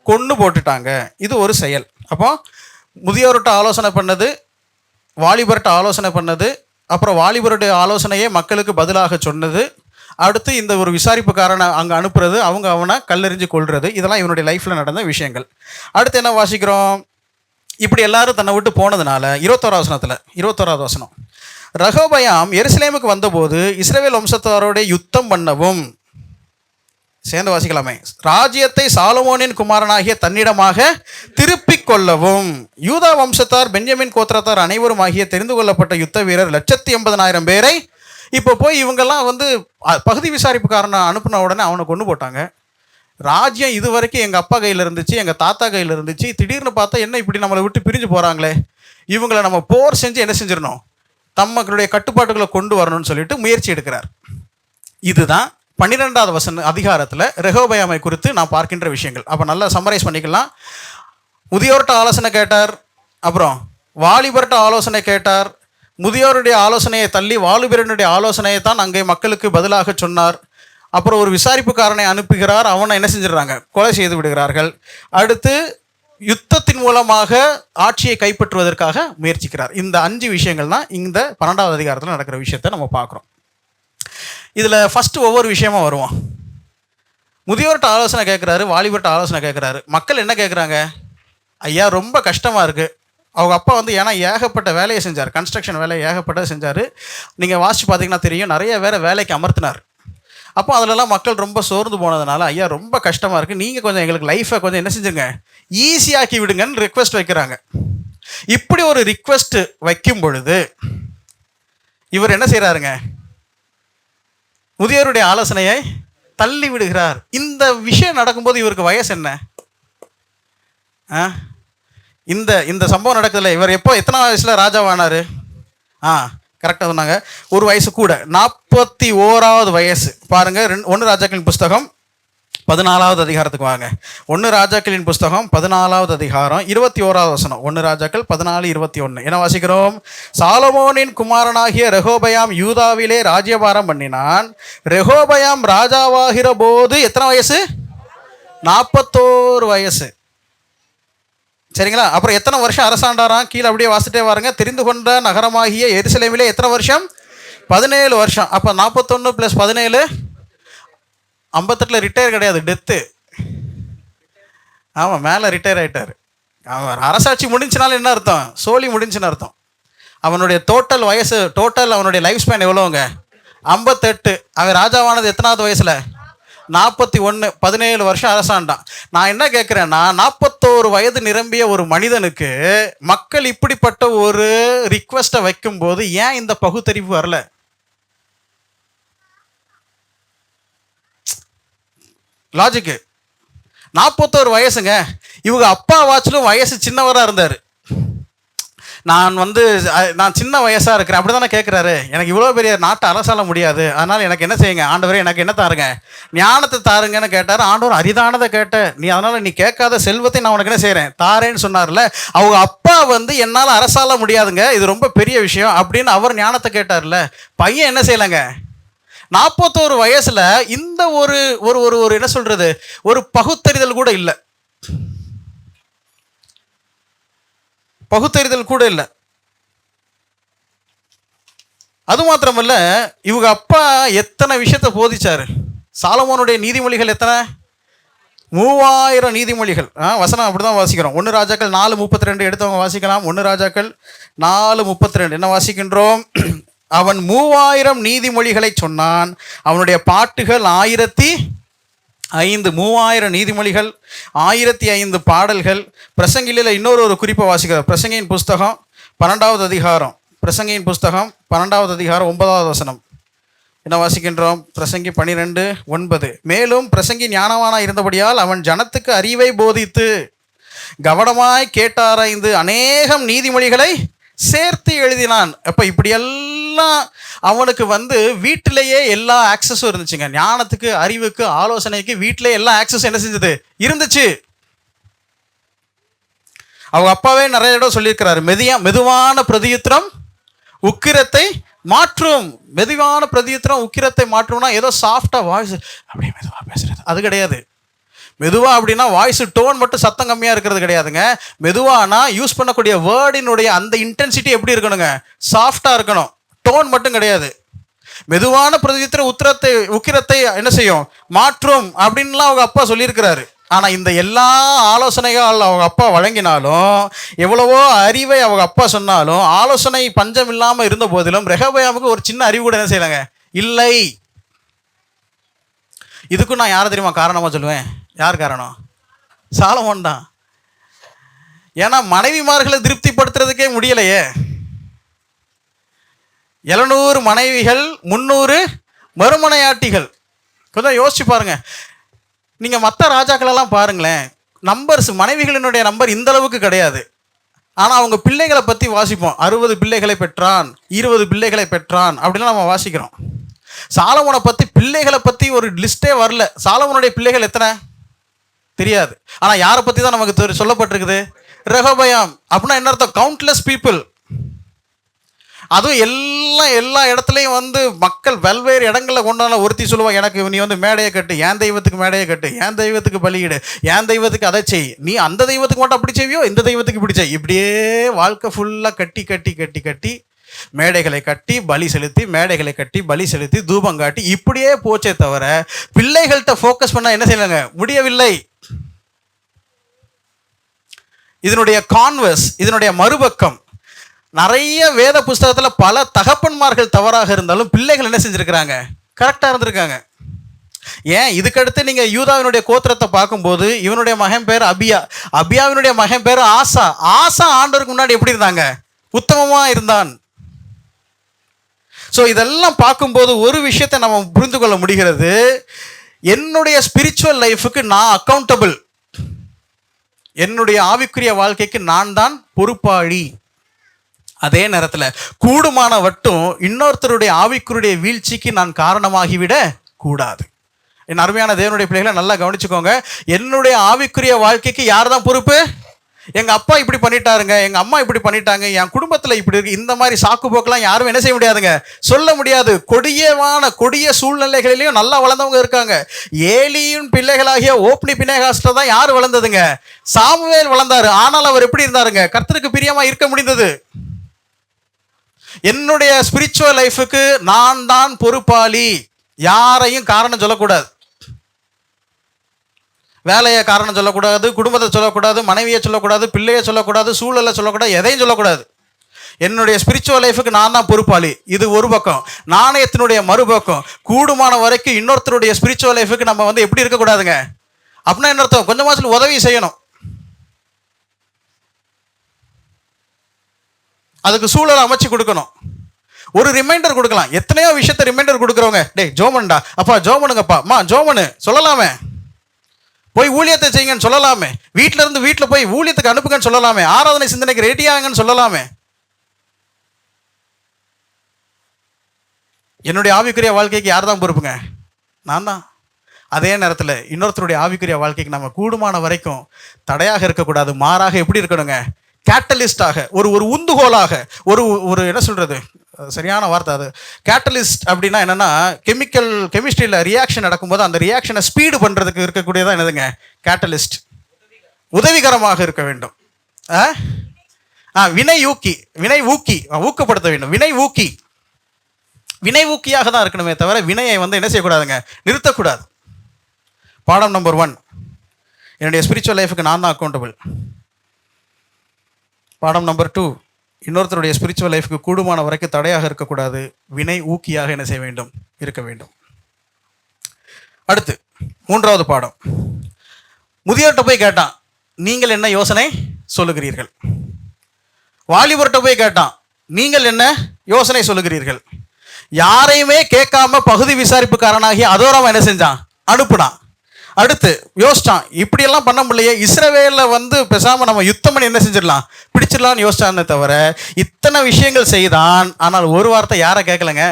கொன்று போட்டுட்டாங்க. இது ஒரு செயல். அப்போ முதியோர்கிட்ட ஆலோசனை பண்ணது, வாலிபர்கிட்ட ஆலோசனை பண்ணது, அப்புறம் வாலிபருடைய ஆலோசனையே மக்களுக்கு பதிலாக சொன்னது, அடுத்து இந்த ஒரு விசாரிப்புக்காரனை அங்கே அனுப்புறது, அவங்க அவனை கல்லெறிஞ்சு கொள்வது, இதெல்லாம் இவனுடைய லைஃப்பில் நடந்த விஷயங்கள். அடுத்து என்ன வாசிக்கிறோம்? இப்படி எல்லாரும் தன்னை விட்டு போனதுனால 21வது வசனம், ரெகொபெயாம் எருசலேமுக்கு வந்தபோது இஸ்ரவேல் வம்சத்தாரோட யுத்தம் பண்ணவும், சேர்ந்து வாசிக்கலாமே, ராஜ்யத்தை சாலமோனின் குமாரனாகிய தன்னிடமாக திருப்பிக் கொள்ளவும், யூதா வம்சத்தார் பென்யமின் கோத்திரத்தார் அனைவரும் ஆகிய தெரிந்து கொள்ளப்பட்ட யுத்த வீரர் 180,000 பேரை இப்போ போய் இவங்கெல்லாம் வந்து பகுதி விசாரிப்புக்காரனை அனுப்பின உடனே அவனை கொண்டு போட்டாங்க. ராஜ்யம் இது வரைக்கும் எங்கள் அப்பா கையில் இருந்துச்சு, எங்கள் தாத்தா கையில் இருந்துச்சு, திடீர்னு பார்த்தா என்ன இப்படி நம்மளை விட்டு பிரிஞ்சு போகிறாங்களே, இவங்களை நம்ம போர் செஞ்சு என்ன செஞ்சிடணும், தம்மக்களுடைய கட்டுப்பாட்டுகளை கொண்டு வரணும்னு சொல்லிட்டு முயற்சி எடுக்கிறார். இதுதான் 12வது அதிகாரத்தில் ரெகொபெயாமை குறித்து நான் பார்க்கின்ற விஷயங்கள். அப்போ நல்லா சம்மரைஸ் பண்ணிக்கலாம். முதியோர்கிட்ட ஆலோசனை கேட்டார், அப்புறம் வாலிபர்கிட்ட ஆலோசனை கேட்டார், முதியோருடைய ஆலோசனையை தள்ளி வாலிபரனுடைய ஆலோசனையை தான் அங்கே மக்களுக்கு பதிலாக சொன்னார். அப்புறம் ஒரு விசாரிப்புக்காரனை அனுப்புகிறார், அவனை என்ன செஞ்சிடறாங்க, கொலை செய்து விடுகிறார்கள். அடுத்து யுத்தத்தின் மூலமாக ஆட்சியை கைப்பற்றுவதற்காக முயற்சிக்கிறார். இந்த 5 விஷயங்கள் தான் இந்த 12வது அதிகாரத்தில் நடக்கிற விஷயத்தை நம்ம பார்க்குறோம். இதில் ஃபஸ்ட்டு ஒவ்வொரு விஷயமா வருவோம். முதியோர்கிட்ட ஆலோசனை கேட்குறாரு, வாலிபர்கிட்ட ஆலோசனை கேட்குறாரு. மக்கள் என்ன கேட்குறாங்க? ஐயா ரொம்ப கஷ்டமாக இருக்குது. அவங்க அப்பா வந்து ஏன்னா ஏகப்பட்ட வேலையை செஞ்சார், கன்ஸ்ட்ரக்ஷன் வேலையை ஏகப்பட்டதை செஞ்சார். நீங்கள் வாசித்து பார்த்தீங்கன்னா தெரியும், நிறைய வேலைக்கு அமர்த்தினார். அப்போ அதிலெல்லாம் மக்கள் ரொம்ப சோர்ந்து போனதுனால, ஐயா ரொம்ப கஷ்டமாக இருக்குது, நீங்கள் கொஞ்சம் எங்களுக்கு லைஃப்பை கொஞ்சம் என்ன செஞ்சுங்க, ஈஸியாக்கி விடுங்கன்னு ரிக்வெஸ்ட் வைக்கிறாங்க. இப்படி ஒரு ரிக்வெஸ்ட் வைக்கும் பொழுது இவர் என்ன செய்கிறாருங்க, முதியோருடைய ஆலோசனையை தள்ளி விடுகிறார். இந்த விஷயம் நடக்கும்போது இவருக்கு வயசு என்ன? இந்த இந்த சம்பவம் நடக்குதுல்ல, இவர் எப்போ எத்தனை வயசில் ராஜாவானார்? கரெக்டாக சொன்னாங்க, ஒரு வயசு கூட, 41வது வயசு. பாருங்கள், 1 ராஜாக்களின் புஸ்தகம் 14வது அதிகாரத்துக்கு வாங்க. 1 ராஜாக்களின் புஸ்தகம் 14வது அதிகாரம் 21வது வசனம். 1 ராஜாக்கள் 14:21 என்ன வாசிக்கிறோம்? சாலமோனின் குமாரனாகிய ரெகோபயாம் யூதாவிலே ராஜ்யபாரம் பண்ணினான். ரெகோபயாம் ராஜாவாகிற போது எத்தனை வயசு? 41 வயசு. சரிங்களா? அப்புறம் எத்தனை வருஷம் அரசாண்டாராம்? கீழே அப்படியே வாசிட்டே வாருங்க. தெரிந்து கொண்ட நகரமாகிய எருசலேமிலே எத்தனை வருஷம்? 17 வருஷம். அப்போ 41 + 17 58. ரிட்டையர் கிடையாது, டெத்து. ஆமாம், மேலே ரிட்டையர் ஆகிட்டார். அவன் அரசாட்சி முடிஞ்சுனாலும் என்ன அர்த்தம்? சோழி முடிஞ்சுன்னு அர்த்தம். அவனுடைய டோட்டல் வயசு, அவனுடைய லைஃப் ஸ்பேன் எவ்வளோங்க? 58. அவன் ராஜாவானது எத்தனாவது வயசில்? 41. 17 வருஷம் அரசாண்டான். நான் என்ன கேட்குறேன்னா, 41 வயது நிரம்பிய ஒரு மனிதனுக்கு மக்கள் இப்படிப்பட்ட ஒரு ரிக்வெஸ்ட்டை வைக்கும்போது ஏன் இந்த பகுத்தறிவு வரல? லாஜிக்கு. 41 வயசுங்க. இவங்க அப்பா வாச்சிலும் வயசு சின்னவராக இருந்தார். நான் சின்ன வயசாக இருக்கிறேன் அப்படி தானே கேட்குறாரு. எனக்கு இவ்வளோ பெரிய நாட்டை அரசாள முடியாது, அதனால் எனக்கு என்ன செய்யுங்க ஆண்டவரே, எனக்கு என்ன தாருங்க? ஞானத்தை தாருங்கன்னு கேட்டார். ஆண்டவர் அரிதானதை கேட்ட நீ, அதனால் நீ கேட்காத செல்வத்தை நான் உனக்கு என்ன செய்கிறேன்? தாரேன்னு சொன்னார்ல. அவங்க அப்பா என்னால் அரசாள முடியாதுங்க, இது ரொம்ப பெரிய விஷயம் அப்படின்னு அவர் ஞானத்தை கேட்டார்ல. பையன் என்ன செய்யலைங்க? 41 வயசில் இந்த ஒரு ஒரு ஒரு என்ன சொல்கிறது, ஒரு பகுத்தறிதல் கூட இல்லை. பகுத்தறிதல் கூட இல்லை. அது மாத்திரமல்ல, இவங்க அப்பா எத்தனை விஷயத்தை போதிச்சாரு. சாலமோனுடைய நீதிமொழிகள் எத்தனை? 3000 நீதிமொழிகள். வசனம் அப்படிதான் வாசிக்கிறோம். 1 ராஜாக்கள் 4:32 எடுத்தவங்க வாசிக்கலாம். 1 ராஜாக்கள் 4:32 என்ன வாசிக்கின்றோம்? அவன் 3000 நீதிமொழிகளை சொன்னான். அவனுடைய பாட்டுகள் 1005. 3000 நீதிமொழிகள், 1005 பாடல்கள். பிரசங்கில இன்னொரு குறிப்பை வாசிக்கிறார். பிரசங்கியின் புஸ்தகம் 12வது அதிகாரம். பிரசங்கியின் புஸ்தகம் 12வது அதிகாரம் 9வது வசனம் என்ன வாசிக்கின்றோம்? பிரசங்கி 12:9. மேலும் பிரசங்கி ஞானவானா இருந்தபடியால் அவன் ஜனத்துக்கு அறிவை போதித்து கவனமாய் கேட்டாராய்ந்து அநேகம் நீதிமொழிகளை சேர்த்து எழுதினான். அப்போ இப்படியெல்லாம் அவனுக்கு வீட்டிலேயே எல்லா ஆக்சஸும் இருந்துச்சுங்க. ஞானத்துக்கு, அறிவுக்கு, ஆலோசனைக்கு வீட்டிலேயே எல்லா ஆக்சஸும் என்ன செஞ்சது? இருந்துச்சு. அவங்க அப்பாவே நிறைய இடம் சொல்லியிருக்கிறாரு, மெதுவான பிரதியுத்திரம் உக்கிரத்தை மாற்றும். மெதுவான பிரதியுத்திரம் உக்கிரத்தை மாற்றும்னா ஏதோ சாஃப்டா வாய்ஸ் அப்படியே மெதுவாக பேசுறது அது கிடையாது. மெதுவா அப்படின்னா வாய்ஸ் டோன் மட்டும் சத்தம் கம்மியாக இருக்கிறது கிடையாதுங்க. மெதுவானா யூஸ் பண்ணக்கூடிய வேர்டினுடைய அந்த இன்டென்சிட்டி எப்படி இருக்கணுங்க? சாஃப்டாக இருக்கணும். டோன் மட்டும் கிடையாது. மெதுவான பிரதியுத்திர உக்கிரத்தை என்ன செய்யும்? மாற்றும் அப்படின்லாம் அவங்க அப்பா சொல்லியிருக்கிறாரு. ஆனால் இந்த எல்லா ஆலோசனைகள் அவங்க அப்பா வழங்கினாலும், எவ்வளவோ அறிவை அவங்க அப்பா சொன்னாலும், ஆலோசனை பஞ்சம் இல்லாமல் இருந்த போதிலும் ரெகொபெயாமுக்கு ஒரு சின்ன அறிவு கூட என்ன செய்யலாங்க? இல்லை. இதுக்கும் நான் யாரை தெரியுமா காரணமாக சொல்லுவேன்? யார் காரணம்? சாலமோன் தான். ஏன்னா மனைவிமார்களை திருப்திப்படுத்துறதுக்கே முடியலையே. 700 மனைவிகள், 300 மறுமனையாட்டிகள். கொஞ்சம் யோசிச்சு பாருங்க. நீங்கள் மற்ற ராஜாக்களெல்லாம் பாருங்களேன், நம்பர்ஸ், மனைவிகளினுடைய நம்பர் இந்த அளவுக்கு கிடையாது. ஆனால் அவங்க பிள்ளைகளை பற்றி வாசிப்போம். 60 பிள்ளைகளை பெற்றான், 20 பிள்ளைகளை பெற்றான் அப்படிலாம் நம்ம வாசிக்கிறோம். சாலமோனை பற்றி, பிள்ளைகளை பற்றி ஒரு லிஸ்ட்டே வரல. சாலமோனுடைய பிள்ளைகள் எத்தனை தெரியாது. ஆனால் யாரை பற்றி தான் நமக்கு சொல்லப்பட்டிருக்குது? ரெகொபெயாம். அப்படின்னா என்ன அர்த்தம்? Countless people. அதுவும் எல்லா இடத்துலையும் மக்கள் வெவ்வேறு இடங்களில் கொண்டாட. ஒருத்தி சொல்லுவாள், எனக்கு நீ மேடையை கட்டு, என் தெய்வத்துக்கு மேடையை கட்டு, என் தெய்வத்துக்கு பலியிடு, என் தெய்வத்துக்கு அதை செய், நீ அந்த தெய்வத்துக்கு மட்டும் அப்படி செய்வியோ, இந்த தெய்வத்துக்கு இப்படி செய். இப்படியே வாழ்க்கை ஃபுல்லாக கட்டி கட்டி கட்டி கட்டி மேடைகளை கட்டி பலி செலுத்தி, மேடைகளை கட்டி பலி செலுத்தி, தூபம் காட்டி, இப்படியே போச்சே தவிர பிள்ளைகள்கிட்ட ஃபோக்கஸ் பண்ண என்ன செய்யலாங்க? முடியவில்லை. இதனுடைய கான்வர்ஸ், இதனுடைய மறுபக்கம், நிறைய வேத புஸ்தகத்தில் பல தகப்பன்மார்கள் தவறாக இருந்தாலும் பிள்ளைகள் என்ன செஞ்சுருக்கிறாங்க? கரெக்டாக இருந்திருக்காங்க. ஏன் இதுக்கடுத்து நீங்கள் யூதாவினுடைய கோத்திரத்தை பார்க்கும்போது இவனுடைய மகன் பேர் அபியா, அபியாவினுடைய மகன் பேர் ஆசா. ஆசா ஆண்டவருக்கு முன்னாடி எப்படி இருந்தாங்க? உத்தமமாக இருந்தான். ஸோ இதெல்லாம் பார்க்கும்போது ஒரு விஷயத்தை நம்ம புரிந்து கொள்ள முடிகிறது, என்னுடைய ஸ்பிரிச்சுவல் லைஃபுக்கு நான் அக்கௌண்டபிள், என்னுடைய ஆவிக்குரிய வாழ்க்கைக்கு நான் தான் பொறுப்பாளி. அதே நேரத்தில் கூடுமான வட்டும் இன்னொருத்தருடைய ஆவிக்குரிய வீழ்ச்சிக்கு நான் காரணமாகிவிட கூடாது. என் அருமையான தேவனுடைய பிள்ளைகளை நல்லா கவனிச்சுக்கோங்க. என்னுடைய ஆவிக்குரிய வாழ்க்கைக்கு யார் தான் பொறுப்பு? எங்கள் அப்பா இப்படி பண்ணிட்டாருங்க, எங்கள் அம்மா இப்படி பண்ணிட்டாங்க, என் குடும்பத்தில் இப்படி இருக்கு, இந்த மாதிரி சாக்கு போக்கெல்லாம் யாரும் என்ன செய்ய முடியாதுங்க, சொல்ல முடியாது. கொடிய சூழ்நிலைகளிலையும் நல்லா வளர்ந்தவங்க இருக்காங்க. ஏலியின் பிள்ளைகளாகிய ஓப்னி பினேகாஸ்ல தான் யார் வளர்ந்ததுங்க? சாமுவேல் வளர்ந்தாரு. ஆனால் அவர் எப்படி இருந்தாருங்க? கர்த்தருக்கு பிரியமா இருக்க முடிந்தது. என்னுடைய ஸ்பிரிச்சுவல் லைஃபுக்கு நான் தான் பொறுப்பாளி. யாரையும் காரணம் சொல்லக்கூடாது, வேலையை காரணம் சொல்லக்கூடாது, குடும்பத்தை சொல்லக்கூடாது, மனைவியை சொல்லக்கூடாது, பிள்ளையை சொல்லக்கூடாது, சூழலை சொல்லக்கூடாது, எதையும் சொல்லக்கூடாது. என்னுடைய ஸ்பிரிச்சுவல் லைஃபுக்கு நான் தான் பொறுப்பாளி. இது ஒரு பக்கம். நாணயத்தினுடைய மறுபக்கம், கூடுமான வரைக்கும் இன்னொருத்தருடைய ஸ்பிரிச்சுவல் லைஃபுக்கு நம்ம வந்து எப்படி இருக்கக்கூடாதுங்க. அப்படின்னா என்ன அர்த்தம்? கொஞ்சமாச்சும் உதவி செய்யணும், அதுக்கு சூழலை அமைச்சு கொடுக்கணும், ஒரு ரிமைண்டர் கொடுக்கலாம். எத்தனையோ விஷயத்த ரிமைண்டர் கொடுக்குறவங்க, டேய் ஜோமன்டா, அப்பா ஜோமனுங்கப்பா, அம்மா ஜோமனு சொல்லலாமே, போய் ஊழியத்தை செய்யுங்கன்னு சொல்லலாமே, வீட்டில இருந்து வீட்டில் போய் ஊழியத்துக்கு அனுப்புங்கன்னு சொல்லலாமே, ஆராதனை சிந்தனைக்கு ரெடியாகன்னு சொல்லலாமே. என்னுடைய ஆவிக்குரிய வாழ்க்கைக்கு யார் தான் பொறுப்புங்க? நான் தான். அதே நேரத்தில் இன்னொருத்தருடைய ஆவிக்குரிய வாழ்க்கைக்கு நம்ம கூடுமான வரைக்கும் தடையாக இருக்கக்கூடாது, மாறாக எப்படி இருக்கணுங்க, கேட்டலிஸ்டாக, ஒரு உந்துகோலாக, ஒரு என்ன சொல்றது, சரியான வார்த்தை அது, கேட்டலிஸ்ட் அப்படின்னா என்னன்னா, கெமிஸ்ட்ரியில் ரியாக்ஷன் நடக்கும்போது அந்த ரியாக்ஷனை ஸ்பீடு பண்ணுறதுக்கு இருக்கக்கூடியதான் என்னதுங்க, கேட்டலிஸ்ட். உதவிகரமாக இருக்க வேண்டும். வினை ஊக்கி ஊக்கப்படுத்த வேண்டும். வினை ஊக்கியாக தான் இருக்கணுமே தவிர வினையை வந்து என்ன செய்யக்கூடாதுங்க, நிறுத்தக்கூடாது. பாடம் நம்பர் 1, என்னுடைய ஸ்பிரிச்சுவல் லைஃபுக்கு நான் தான் அக்கௌண்டபிள். பாடம் நம்பர் 2, இன்னொருத்தருடைய ஸ்பிரிச்சுவல் லைஃபுக்கு கூடுமான வரைக்கும் தடையாக இருக்கக்கூடாது, வினை ஊக்கியாக என்ன செய்ய வேண்டும், இருக்க வேண்டும். அடுத்து 3வது பாடம், முதியோர்கிட்ட போய் கேட்டான், நீங்கள் என்ன யோசனை சொல்லுகிறீர்கள். வாலிபர்கிட்ட போய் கேட்டான், நீங்கள் என்ன யோசனை சொல்லுகிறீர்கள். யாரையுமே கேட்காம பகுதி விசாரிப்புக்காரனாகி அதோரம் என்ன செஞ்சான், அனுப்புனான். அடுத்து யோசிச்சான், இப்படியெல்லாம் பண்ண முடியலையே, இஸ்ரவேலில் வந்து பேசாமல் நம்ம யுத்தம் பண்ணி என்ன செஞ்சிடலாம், பிடிச்சிடலான்னு யோசிச்சானே தவிர இத்தனை விஷயங்கள் செய்தான். ஆனால் ஒரு வார்த்தை யாரை கேட்கலங்க,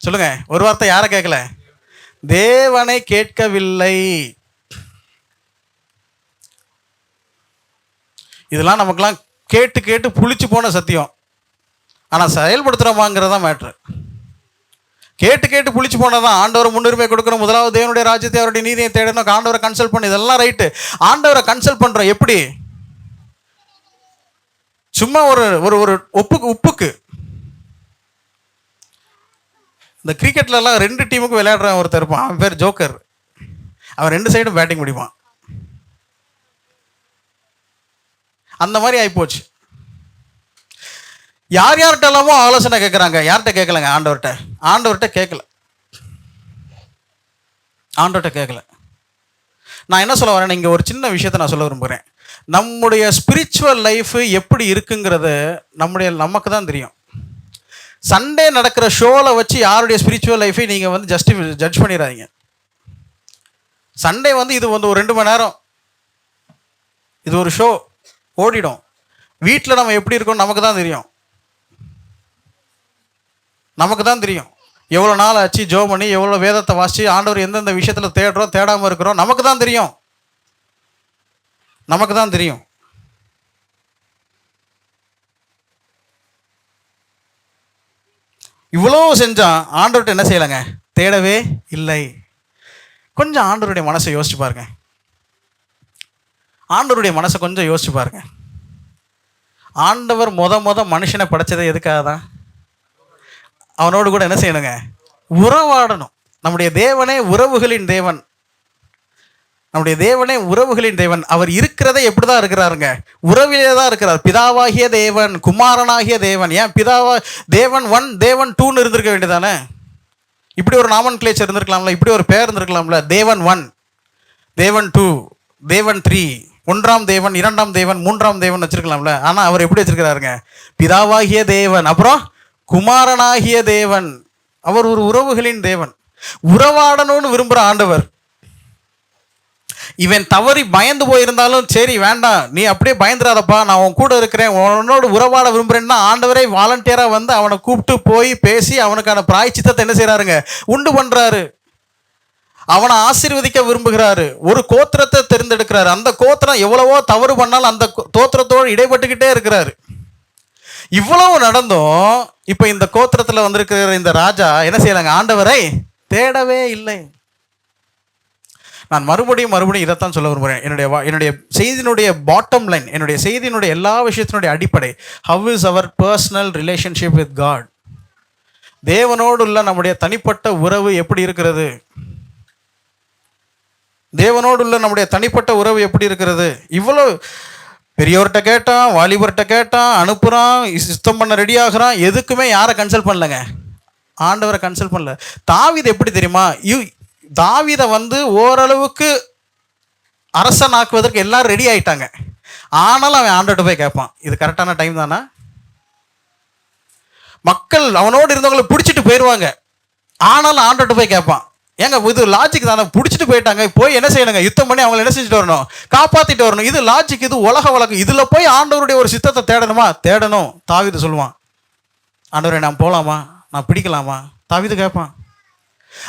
சொல்லுங்க, ஒரு வார்த்தை யாரை கேட்கல, தேவனை கேட்கவில்லை. இதெல்லாம் நமக்கெல்லாம் கேட்டு கேட்டு புளிச்சு போன சத்தியம். ஆனால் செயல்படுத்துகிறோமாங்கிறதான் மேட்ரு. கேட்டு கேட்டு புளிச்சு போனதான். ஆண்டவரை முன்னுரிமை கொடுக்கணும், முதலாவது தேவனுடைய ராஜ்யத்தை அவருடைய நீதியை தேடணும், ஆண்டவரை கன்சல்ட் பண்ணி, இதெல்லாம் ரைட்டு. ஆண்டவரை கன்சல்ட் பண்ணுறோம் எப்படி, சும்மா ஒரு உப்புக்கு. இந்த கிரிக்கெட்லலாம் 2 டீமுக்கு விளையாடுறான் ஒருத்தர் இருப்பான், அவன் பேர் ஜோக்கர். அவன் 2 சைடும் பேட்டிங் முடிப்பான். அந்த மாதிரி ஆகிப்போச்சு. யார்கிட்டலாமோ ஆலோசனை கேட்குறாங்க, யார்கிட்ட கேட்கலங்க, ஆண்டவர்கிட்ட கேட்கல. நான் என்ன சொல்ல வரேன், இங்கே ஒரு சின்ன விஷயத்தை நான் சொல்ல விரும்புகிறேன். நம்முடைய ஸ்பிரிச்சுவல் லைஃபு எப்படி இருக்குங்கிறது நமக்கு தான் தெரியும். சண்டே நடக்கிற ஷோவில் வச்சு யாருடைய ஸ்பிரிச்சுவல் லைஃபை நீங்கள் வந்து ஜட்ஜ் பண்ணிடாதீங்க. சண்டே வந்து இது வந்து ஒரு 2 மணி நேரம், இது ஒரு ஷோ ஓடிடும். வீட்டில் நம்ம எப்படி இருக்கோம் நமக்கு தான் தெரியும். எவ்வளோ நாள் ஆச்சு ஜோ பண்ணி, எவ்வளோ வேதத்தை வாசித்து, ஆண்டவர் எந்தெந்த விஷயத்தில் தேடுறோம், தேடாமல் இருக்கிறோம், நமக்கு தான் தெரியும். இவ்வளோ செஞ்சால் ஆண்டவர்கிட்ட என்ன செய்யலைங்க, தேடவே இல்லை. கொஞ்சம் ஆண்டவருடைய மனசை யோசிச்சு பாருங்க. ஆண்டவர் முத மனுஷனை படைச்சதை எதுக்காக தான்? அவனோடு கூட என்ன செய்யணுங்க, உறவாடணும். நம்முடைய தேவனே உறவுகளின் தேவன். அவர் இருக்கிறதே எப்படி தான் இருக்கிறாருங்க, உறவிலே தான் இருக்கிறார். பிதாவாகிய தேவன், குமாரனாகிய தேவன். ஏன் தேவன் 1 தேவன் 2ன்னு இருந்திருக்க வேண்டியதானே? இப்படி ஒரு நாமன் கிளேச்சர் இருந்திருக்கலாம்ல, இப்படி ஒரு பேர் இருந்திருக்கலாம்ல. தேவன் 1, தேவன் 2, தேவன் 3, 1ஆம் தேவன், 2ஆம் தேவன், 3ஆம் தேவன் வச்சிருக்கலாம்ல. ஆனால் அவர் எப்படி வச்சிருக்கிறாருங்க, பிதாவாகிய தேவன், அப்புறம் குமாரனாகிய தேவன். அவர் ஒரு உறவுகளின் தேவன். உறவாடணும்னு விரும்புகிற ஆண்டவர். இவன் தவறி பயந்து போயிருந்தாலும் சரி வேண்டாம், நீ அப்படியே பயந்துடாதப்பா, நான் உன் கூட இருக்கிறேன், உன்னோட உறவாட விரும்புகிறேன்னா ஆண்டவரே வாலண்டியராக வந்து அவனை கூப்பிட்டு போய் பேசி அவனுக்கான பிராயச்சித்தத்தை என்ன செய்கிறாருங்க, உண்டு பண்ணுறாரு. அவனை ஆசீர்வதிக்க விரும்புகிறாரு. ஒரு கோத்திரத்தை தேர்ந்தெடுக்கிறாரு. அந்த கோத்திரம் எவ்வளவோ தவறு பண்ணாலும் அந்த கோத்திரத்தோடு இடைப்பட்டுக்கிட்டே இருக்கிறாரு. இவ்வளவு நடந்தும் இப்போ இந்த கோத்திரத்தில் வந்திருக்கிற இந்த ராஜா என்ன செய்யலாங்க, ஆண்டவரை தேடவே இல்லை. நான் மறுபடியும் இதைத்தான் சொல்ல விரும்புகிறேன். என்னுடைய செய்தியினுடைய பாட்டம் லைன், என்னுடைய செய்தியினுடைய எல்லா விஷயத்தினுடைய அடிப்படை, how is our personal relationship with God. தேவனோடு உள்ள நம்முடைய தனிப்பட்ட உறவு எப்படி இருக்கிறது? தேவனோடு உள்ள நம்முடைய தனிப்பட்ட உறவு எப்படி இருக்கிறது? இவ்வளோ பெரியவர்கிட்ட கேட்டான், வாலிபர்கிட்ட கேட்டான், அனுப்புகிறான், சுத்தம் பண்ண ரெடி ஆகிறான், எதுக்குமே யாரை கன்சல்ட் பண்ணலங்க, ஆண்டவரை கன்சல்ட் பண்ணல. தாவீது எப்படி தெரியுமா, தாவீதை வந்து ஓரளவுக்கு அரசனாக்குவதற்கு எல்லாரும் ரெடி ஆகிட்டாங்க. ஆனாலும் அவன் ஆண்டவர்கிட்ட போய் கேட்பான், இது கரெக்டான டைம் தானே? மக்கள் அவனோடு இருந்தவங்களை பிடிச்சிட்டு போயிடுவாங்க. ஆனாலும் ஆண்டவர்கிட்ட போய் கேட்பான், ஏங்க இது லாஜிக் தானே, பிடிச்சிட்டு போயிட்டாங்க, போய் என்ன செய்யணுங்க, யுத்தம் பண்ணி அவங்களை என்ன செஞ்சுட்டு வரணும், காப்பாற்றிட்டு வரணும். இது லாஜிக், இது உலக வழக்கு. இதில் போய் ஆண்டவருடைய ஒரு சித்தத்தை தேடணுமா? தேடணும். தாவீது சொல்லுவான், ஆண்டவரே நான் போகலாமா, நான் பிடிக்கலாமா? தாவீது கேட்பான்,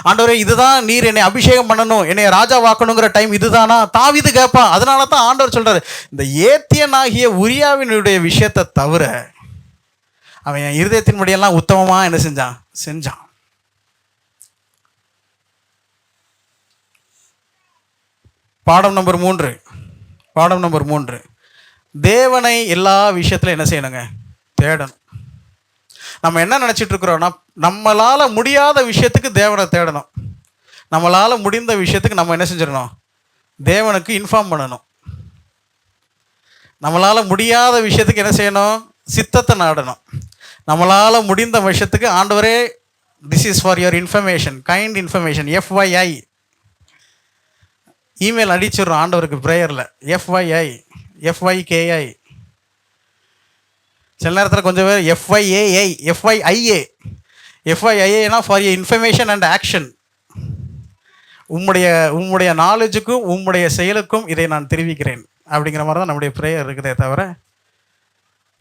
ஆண்டவரே இதுதான் நீர் என்னை அபிஷேகம் பண்ணணும், என்னை ராஜாவாக்கணுங்கிற டைம் இதுதானா? தாவீது கேட்பான். அதனால தான் ஆண்டவர் சொல்றாரு, இந்த ஏத்தியனாகிய உரியாவினுடைய விஷயத்தை தவிர அவன் என் இருதயத்தின்படியெல்லாம் உத்தமமா என்ன செஞ்சான். பாடம் நம்பர் 3, தேவனை எல்லா விஷயத்துல என்ன செய்யணுங்க, தேடணும். நம்ம என்ன நினச்சிட்டு இருக்கிறோம்னா, நம்மளால் முடியாத விஷயத்துக்கு தேவனை தேடணும், நம்மளால் முடிந்த விஷயத்துக்கு நம்ம என்ன செஞ்சிடணும், தேவனுக்கு இன்ஃபார்ம் பண்ணணும். நம்மளால் முடியாத விஷயத்துக்கு என்ன செய்யணும், சித்தத்தை நாடணும். நம்மளால் முடிந்த விஷயத்துக்கு ஆண்டவரே this is for your information, kind information, FYI email அடிச்சிடுறோம் ஆண்டவருக்கு ப்ரேயரில், FYI சில நேரத்தில் கொஞ்சம் பேர் FYIA for your information and action. உம்முடைய நாலேஜுக்கும் உம்முடைய செயலுக்கும் இதை நான் தெரிவிக்கிறேன் அப்படிங்கிற மாதிரி தான் நம்முடைய ப்ரேயர் இருக்குதே தவிர,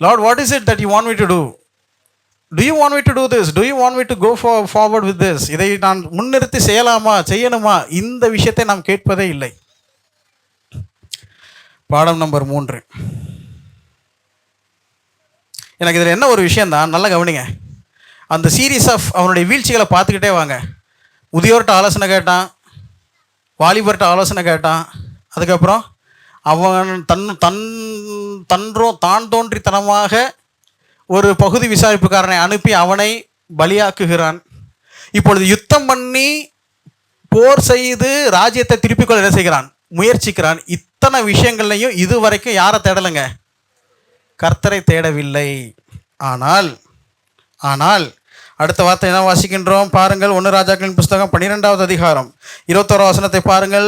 Lord what is it that you want me to do, do you want me to do this, do you want me to go forward with this, இதை நான் முன்னிறுத்தி செய்யணுமா, இந்த விஷயத்தை நாம் கேட்பதே இல்லை. பாடம் நம்பர் 3, எனக்கு இதில் என்ன ஒரு விஷயந்தான், நல்லா கவனிங்க. அந்த சீரீஸ் ஆஃப் அவனுடைய வீழ்ச்சிகளை பார்த்துக்கிட்டே வாங்க. முதியோர்கிட்ட ஆலோசனை கேட்டான், வாலிபர்கிட்ட ஆலோசனை கேட்டான், அதுக்கப்புறம் அவன் தான் தோன்றித்தனமாக ஒரு பகுதி விசாரிப்புக்காரனை அனுப்பி அவனை பலியாக்குகிறான். இப்பொழுது யுத்தம் பண்ணி போர் செய்து ராஜ்யத்தை திருப்பிக் கொள்ள என்ன செய்கிறான், முயற்சிக்கிறான். இத்தனை விஷயங்கள்லையும் இதுவரைக்கும் யாரை தேடலைங்க, கர்த்தரை தேடவில்லை. ஆனால் அடுத்த வார்த்தை என்ன வாசிக்கின்றோம் பாருங்கள். 1 ராஜாக்களின் புஸ்தகம் 12வது அதிகாரம் 21 வசனத்தை பாருங்கள்.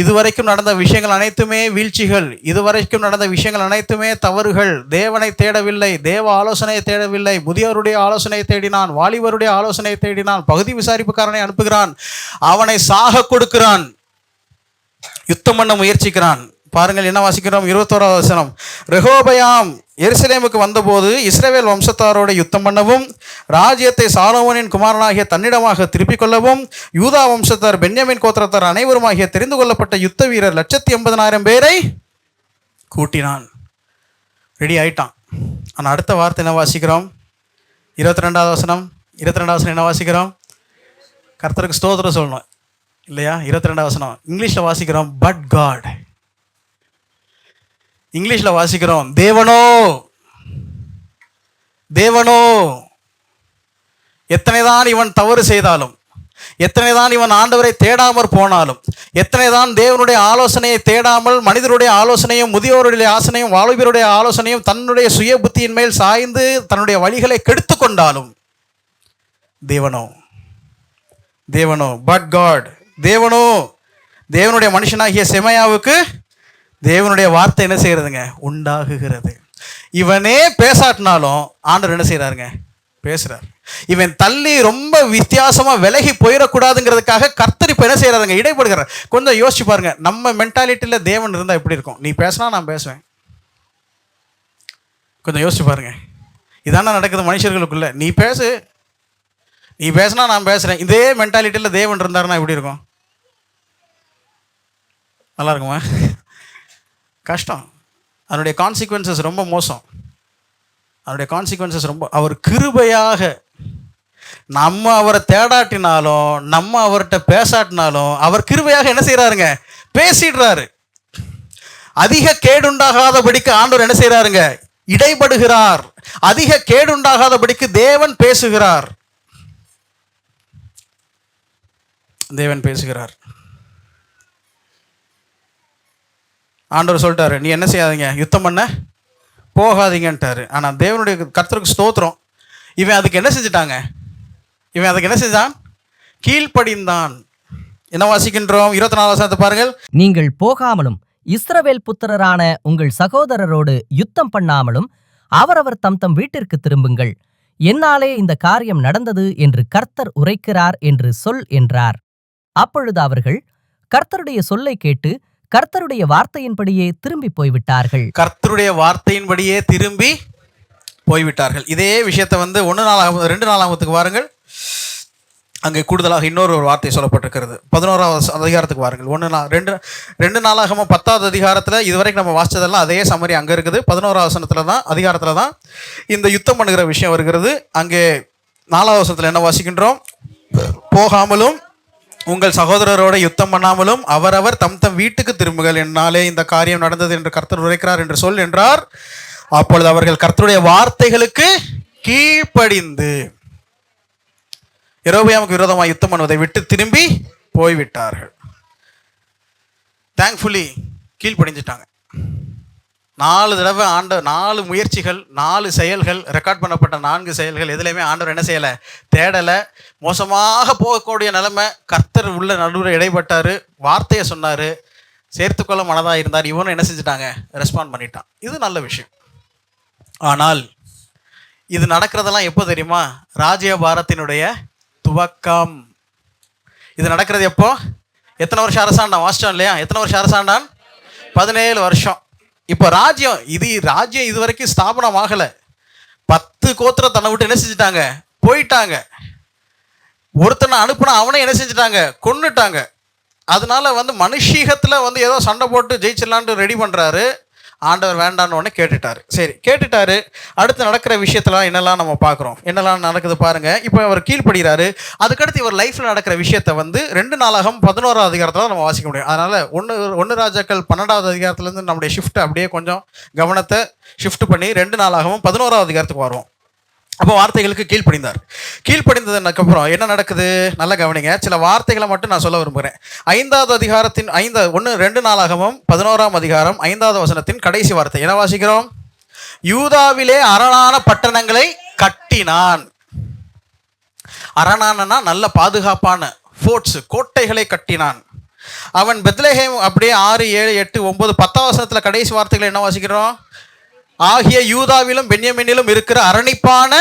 இதுவரைக்கும் நடந்த விஷயங்கள் அனைத்துமே வீழ்ச்சிகள், இதுவரைக்கும் நடந்த விஷயங்கள் அனைத்துமே தவறுகள். தேவனை தேடவில்லை, தேவ ஆலோசனையை தேடவில்லை, முதியோருடைய ஆலோசனையை தேடினான், வாலிபருடைய ஆலோசனையை தேடினான், பகுதி விசாரிப்புக்காரனை அனுப்புகிறான், அவனை சாக கொடுக்கிறான், யுத்தம் பண்ண முயற்சிக்கிறான். பாருங்கள் என்ன வாசிக்கிறோம், 21வது வசனம். ரெகோபயாம் எருசலேமுக்கு வந்தபோது இஸ்ரவேல் வம்சத்தாரோட யுத்தம் பண்ணவும், ராஜ்யத்தை சாலோமோனின் குமாரனாகிய தன்னிடமாக திருப்பிக் கொள்ளவும், யூதா வம்சத்தார் பென்யமின் கோத்திரத்தார் அனைவருமாகிய தெரிந்து கொள்ளப்பட்ட யுத்த வீரர் 180,000 பேரை கூட்டினான். ரெடி ஆயிட்டான். ஆனால் அடுத்த வார்த்தை என்ன வாசிக்கிறோம், 22வது வசனம். 22வது வசனம் என்ன வாசிக்கிறோம், கர்த்தருக்கு ஸ்தோத்திரம் சொல்லணும் இல்லையா? 22வது வசனம் இங்கிலீஷில் வாசிக்கிறோம், பட் காட். இங்கிலீஷில் வாசிக்கிறோம், தேவனோ எத்தனைதான் இவன் தவறு செய்தாலும், எத்தனைதான் இவன் ஆண்டவரை தேடாமற் போனாலும், எத்தனைதான் தேவனுடைய ஆலோசனையை தேடாமல் மனிதருடைய ஆலோசனையும் முதியோருடைய ஆசனையும் வாலிபருடைய ஆலோசனையும் தன்னுடைய சுய புத்தியின் மேல் சாய்ந்து தன்னுடைய வழிகளை கெடுத்து கொண்டாலும், தேவனோ பட் காட், தேவனுடைய மனுஷனாகிய செமையாவுக்கு தேவனுடைய வார்த்தை என்ன செய்யறதுங்க, உண்டாகுகிறது. இவனே பேசாட்டினாலும் ஆண்டவர் என்ன செய்யறாருங்க, பேசுகிறார். இவன் தள்ளி ரொம்ப வித்தியாசமாக விலகி போயிடக்கூடாதுங்கிறதுக்காக கர்த்தர் இப்போ என்ன செய்கிறாருங்க, இடைப்படுகிறார். கொஞ்சம் யோசிச்சு பாருங்க, நம்ம மென்டாலிட்டியில் தேவன் இருந்தால் எப்படி இருக்கும்? நீ பேசினா நான் பேசுவேன். கொஞ்சம் யோசிச்சு பாருங்க, இதான நடக்குது மனுஷர்களுக்குள்ள. நீ பேசுனா நான் பேசுகிறேன். இதே மென்டாலிட்டியில் தேவன் இருந்தாருன்னா எப்படி இருக்கும்? நல்லா இருக்குமா? கஷ்டம். அதனுடைய கான்சிக்வன்சஸ் ரொம்ப மோசம். அதனுடைய கான்சிக்வன்சஸ் ரொம்ப. அவர் கிருபையாக நம்ம அவரை தேடாட்டினாலும் நம்ம அவர்கிட்ட பேசாட்டினாலும் அவர் கிருபையாக என்ன செய்கிறாருங்க, பேசிடுறாரு. அதிக கேடுண்டாகாதபடிக்கு ஆண்டவர் என்ன செய்கிறாருங்க, இடைப்படுகிறார். அதிக கேடுண்டாகாதபடிக்கு தேவன் பேசுகிறார். தேவன் பேசுகிறார். ஆண்டவர் சொல்லிட்டாரு, நீ என்ன செய்யாதீங்க, யுத்தம் பண்ண போகாதீங்கன்ட்டாரு. ஆனால் தேவனுடைய கர்த்தருக்கு ஸ்தோத்திரம், இவன் அதுக்கு என்ன செஞ்சான்? கீழ்ப்படிந்தான். என்ன வாசிக்கின்றோம்? 24 வசனத்தை பாருங்கள். நீங்கள் போகாமலும் இஸ்ரவேல் புத்திரரான உங்கள் சகோதரரோடு யுத்தம் பண்ணாமலும் அவரவர் தம் தம் வீட்டிற்கு திரும்புங்கள். என்னாலே இந்த காரியம் நடந்தது என்று கர்த்தர் உரைக்கிறார் என்று சொல் என்றார். அப்பொழுது அவர்கள் கர்த்தருடைய சொல்லை கேட்டு கர்த்தருடைய வார்த்தையின்படியே திரும்பி போய்விட்டார்கள். கர்த்தருடைய வார்த்தையின்படியே திரும்பி போய்விட்டார்கள். இதே விஷயத்தை 2 நாளாகமத்துக்கு வாருங்கள். அங்கே கூடுதலாக இன்னொரு வார்த்தை சொல்லப்பட்டிருக்கிறது. 11வது அதிகாரத்துக்கு வாருங்கள். 2 நாளாகமம் 10வது அதிகாரத்தில் இதுவரைக்கும் நம்ம வாசித்ததெல்லாம் அதே சம்மரி அங்கே இருக்குது. 11வது அதிகாரத்தில் தான் இந்த யுத்தம் பண்ணுகிற விஷயம் வருகிறது. அங்கே 4வது வசனத்தில் என்ன வாசிக்கின்றோம்? போகாமலும் உங்கள் சகோதரரோட யுத்தம் பண்ணாமலும் அவரவர் தம் தம் வீட்டுக்கு திரும்புகள். என்னாலே இந்த காரியம் நடந்தது என்று கர்த்தர் உரைக்கிறார் என்று சொல் என்றார். அப்பொழுது அவர்கள் கர்த்தருடைய வார்த்தைகளுக்கு கீழ்ப்படிந்து யெரொபெயாமுக்கு விரோதமாக யுத்தம் பண்ணுவதை விட்டு திரும்பி போய்விட்டார்கள். தேங்க்ஃபுல்லி கீழ்ப்படிஞ்சிட்டாங்க. 4 தடவை 4 முயற்சிகள், 4 செயல்கள், ரெக்கார்ட் பண்ணப்பட்ட 4 செயல்கள், எதுலையுமே ஆண்டவர் என்ன செய்யலை, தேடலை. மோசமாக போகக்கூடிய நிலைமை, கர்த்தர் உள்ள நடுவில் இடைப்பட்டார், வார்த்தையை சொன்னார், சேர்த்துக்கொள்ள மனதாக இருந்தார். இவனும் என்ன செஞ்சுட்டாங்க, ரெஸ்பாண்ட் பண்ணிட்டான். இது நல்ல விஷயம். ஆனால் இது நடக்கிறதெல்லாம் எப்போ தெரியுமா? ராஜ்யபாரத்தினுடைய துவக்கம். இது நடக்கிறது எப்போ? எத்தனை வருஷம் அரசாண்டான்? வாசிச்சோம் இல்லையா? எத்தனை வருஷம் அரசாண்டான்? 17 வருஷம். இப்போ ராஜ்யம் இது வரைக்கும் ஸ்தாபனம் ஆகலை. 10 கோத்திரம் தன்னை விட்டு என்ன செஞ்சுட்டாங்க, போயிட்டாங்க. ஒருத்தனை அனுப்புனா அவனை என்ன செஞ்சுட்டாங்க, கொன்னுட்டாங்க. அதனால மனுஷீகத்தில் ஏதோ சண்டை போட்டு ஜெயிச்சிடலான்ட்டு ரெடி பண்ணுறாரு. ஆண்டவர் வேண்டான்னு உடனே கேட்டுட்டாரு. சரி, கேட்டுட்டாரு. அடுத்து நடக்கிற விஷயத்தெல்லாம் என்னெல்லாம் நம்ம பார்க்குறோம், என்னெல்லாம் நடக்குது பாருங்கள். இப்போ அவர் கீழ்ப்படுகிறாரு. அதுக்கடுத்து இவர் லைஃப்பில் நடக்கிற விஷயத்தை 2 நாளாகமம் 11வது அதிகாரத்தில் நம்ம வாசிக்க முடியும். அதனால் 1 ராஜாக்கள் 12வது அதிகாரத்துலேருந்து நம்முடைய ஷிஃப்ட் அப்படியே கொஞ்சம் கவனத்தை ஷிஃப்ட் பண்ணி 2 நாளாகமம் 11வது அதிகாரத்துக்கு வருவோம். அப்போ வார்த்தைகளுக்கு கீழ்ப்படிந்ததுக்கப்புறம் என்ன நடக்குது, நல்லா கவனிங்க. சில வார்த்தைகளை மட்டும் நான் சொல்ல விரும்புகிறேன். 5வது அதிகாரத்தின் 2 நாளாகமம் 11ஆம் அதிகாரம் 5வது வசனத்தின் கடைசி வார்த்தை என்ன வாசிக்கிறோம்? யூதாவிலே அரணான பட்டணங்களை கட்டினான். அரணானா நல்ல பாதுகாப்பான ஃபோர்ட்ஸ், கோட்டைகளை கட்டினான். அவன் பெத்லெஹேம். அப்படியே 6, 7, 8, 9, 10 வசனத்தில் கடைசி வார்த்தைகளை என்ன வாசிக்கிறோம்? ஆகிய யூதாவிலும் பென்யமீனிலும் இருக்கிற அரணிப்பான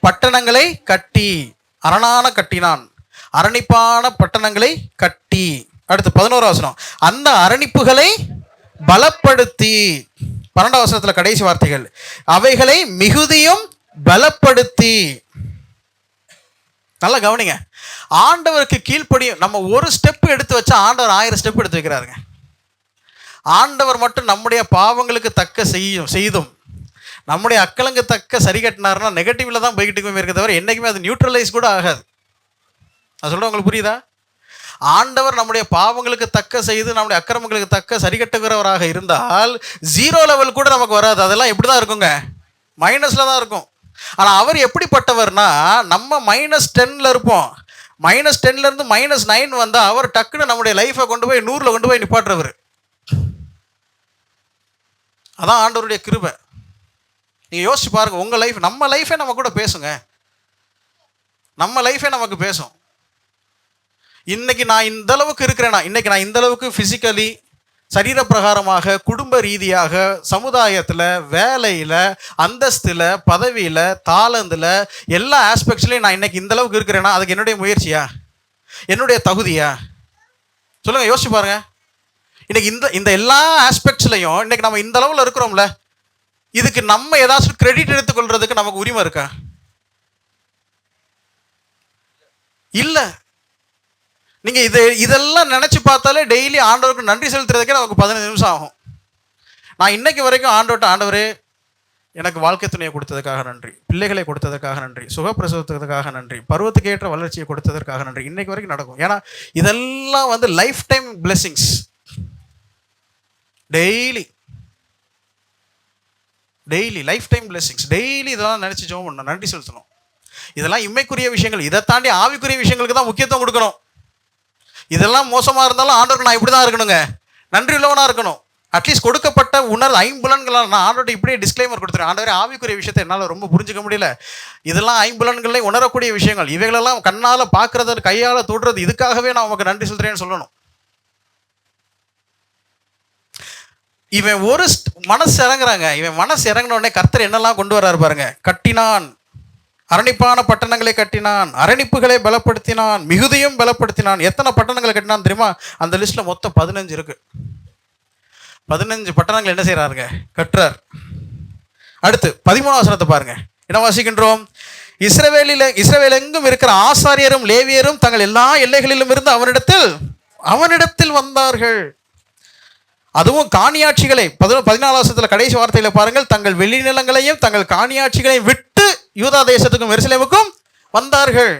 பட்டணங்களை கட்டி. அரணான கட்டினான், அரணிப்பான பட்டணங்களை கட்டி. அடுத்து 11வது வசனம், அந்த அரணிப்புகளை பலப்படுத்தி. 12வது வசனத்தில் கடைசி வார்த்தைகள், அவைகளை மிகுதியும் பலப்படுத்தி. நல்லா கவனிங்க. ஆண்டவருக்கு கீழ்ப்படியும். நம்ம ஒரு ஸ்டெப் எடுத்து வச்சா ஆண்டவர் 1000 ஸ்டெப் எடுத்து வைக்கிறாருங்க. ஆண்டவர் மட்டும் நம்முடைய பாவங்களுக்கு தக்க செய்தும் நம்முடைய அக்கலங்கு தக்க சரி கட்டினாருன்னா நெகட்டிவ்ல தான் போய்கிட்டு இருக்க தவிர என்றைக்குமே அது நியூட்ரலைஸ் கூட ஆகாது. அது சொல்ல உங்களுக்கு புரியுதா? ஆண்டவர் நம்முடைய பாவங்களுக்கு தக்க செய்து நம்முடைய அக்கிரமங்களுக்கு தக்க சரி கட்டுகிறவராக இருந்தால் 0 லெவல் கூட நமக்கு வராது. அதெல்லாம் எப்படி தான் இருக்குங்க, மைனஸில் தான் இருக்கும். ஆனால் அவர் எப்படிப்பட்டவர்னா, நம்ம -10ல் இருப்போம். -10லேருந்து -9 வந்தால் அவர் டக்குன்னு நம்முடைய லைஃப்பை கொண்டு போய் 100ல் கொண்டு போய் நிப்பாட்டுறவர். அதான் ஆண்டவருடைய கிருபை. நீங்கள் யோசிச்சு பாருங்கள், உங்கள் லைஃப், நம்ம லைஃபே நம்ம கூட பேசுங்க. நம்ம லைஃபே நமக்கு பேசும். இன்னைக்கு நான் இந்த அளவுக்கு இருக்கிறேன்னா, இன்னைக்கு நான் இந்த அளவுக்கு ஃபிசிக்கலி சரீரப்பிரகாரமாக, குடும்ப ரீதியாக, சமுதாயத்தில், வேலையில், அந்தஸ்தில், பதவியில், தாளந்தில், எல்லா ஆஸ்பெக்ட்ஸ்லையும் நான் இன்னைக்கு இந்த அளவுக்கு இருக்கிறேன்னா அதுக்கு என்னுடைய முயற்சியா, என்னுடைய தகுதியா? சொல்லுங்கள், யோசிச்சு பாருங்க. இன்னைக்கு இந்த எல்லா ஆஸ்பெக்ட்ஸ்லையும் இன்னைக்கு நம்ம இந்த அளவில் இருக்கிறோம்ல, இதுக்கு நம்ம ஏதாச்சும் கிரெடிட் எடுத்துக்கொள்றதுக்கு நமக்கு உரிமை இருக்கா? இல்லை. நீங்கள் இதெல்லாம் நினச்சி பார்த்தாலே டெய்லி ஆண்டவருக்கு நன்றி செலுத்துறதுக்கே நமக்கு 15 நிமிஷம் ஆகும். நான் இன்னைக்கு வரைக்கும் ஆண்டவரே எனக்கு வாழ்க்கை துணையை கொடுத்ததுக்காக நன்றி, பிள்ளைகளை கொடுத்ததற்காக நன்றி, சுகப்பிரசவத்துக்காக நன்றி, பருவத்துக்கு ஏற்ற வளர்ச்சியை கொடுத்ததற்காக நன்றி. இன்னைக்கு வரைக்கும் நடக்கும். ஏன்னா இதெல்லாம் வந்து life time blessings. Daily life time blessings. Daily இதெல்லாம் நினச்சி ஜெபம் பண்ணணும், நன்றி செலுத்தணும். இதெல்லாம் இம்மைக்குரிய விஷயங்கள். இதை தாண்டி ஆவிக்குரிய விஷயங்களுக்கு தான் முக்கியத்துவம் கொடுக்கணும். இதெல்லாம் மோசமாக இருந்தாலும் ஆண்டவருக்கு நான் இப்படி தான் இருக்கணுங்க, நன்றி உள்ளவனாக இருக்கணும். அட்லீஸ்ட் கொடுக்கப்பட்ட உணர்வு 5 புலன்களால் நான் ஆண்டோட இப்படியே டிஸ்க்ளைமர் கொடுத்துருவேன். ஆண்டவரே, ஆவிக்குரிய விஷயத்தை என்னால் ரொம்ப புரிஞ்சிக்க முடியல. இதெல்லாம் 5 புலன்கள்லேயும் உணரக்கூடிய விஷயங்கள். இவைகளெல்லாம் கண்ணால் பார்க்குறது, கையால் தொடுறது, இதுக்காகவே நான் உமக்கு நன்றி சொல்கிறேன்னு சொல்லணும். இவன் ஒரு மனசு இறங்குறாங்க. இவன் மனசு இறங்கின உடனே கர்த்தர் என்னெல்லாம் கொண்டு வர்றாரு பாருங்க. கட்டினான், அரணிப்பான பட்டணங்களை கட்டினான், அரணிப்புகளை பலப்படுத்தினான், மிகுதியும் பலப்படுத்தினான். எத்தனை பட்டணங்களை கட்டினான் தெரியுமா? அந்த லிஸ்ட்ல மொத்தம் 15 இருக்கு. 15 பட்டணங்கள் என்ன செய்யறாருங்க? கட்டுறார். அடுத்து 13ஆம் வசனத்தை பாருங்க. என்ன வாசிக்கின்றோம்? இஸ்ரவேல் எங்கும் இருக்கிற ஆசாரியரும் லேவியரும் தங்கள் எல்லா எல்லைகளிலும் இருந்து அவனிடத்தில் வந்தார்கள். அதுவும் காணியாட்சிகளை 14ஆம் வசனத்துல கடைசி வார்த்தையில பாருங்கள், தங்கள் வெளிநிலங்களையும் தங்கள் காணியாட்சிகளையும் விட்டு யூதா தேசத்துக்கும் எருசலேமுக்கும் வந்தார்கள்.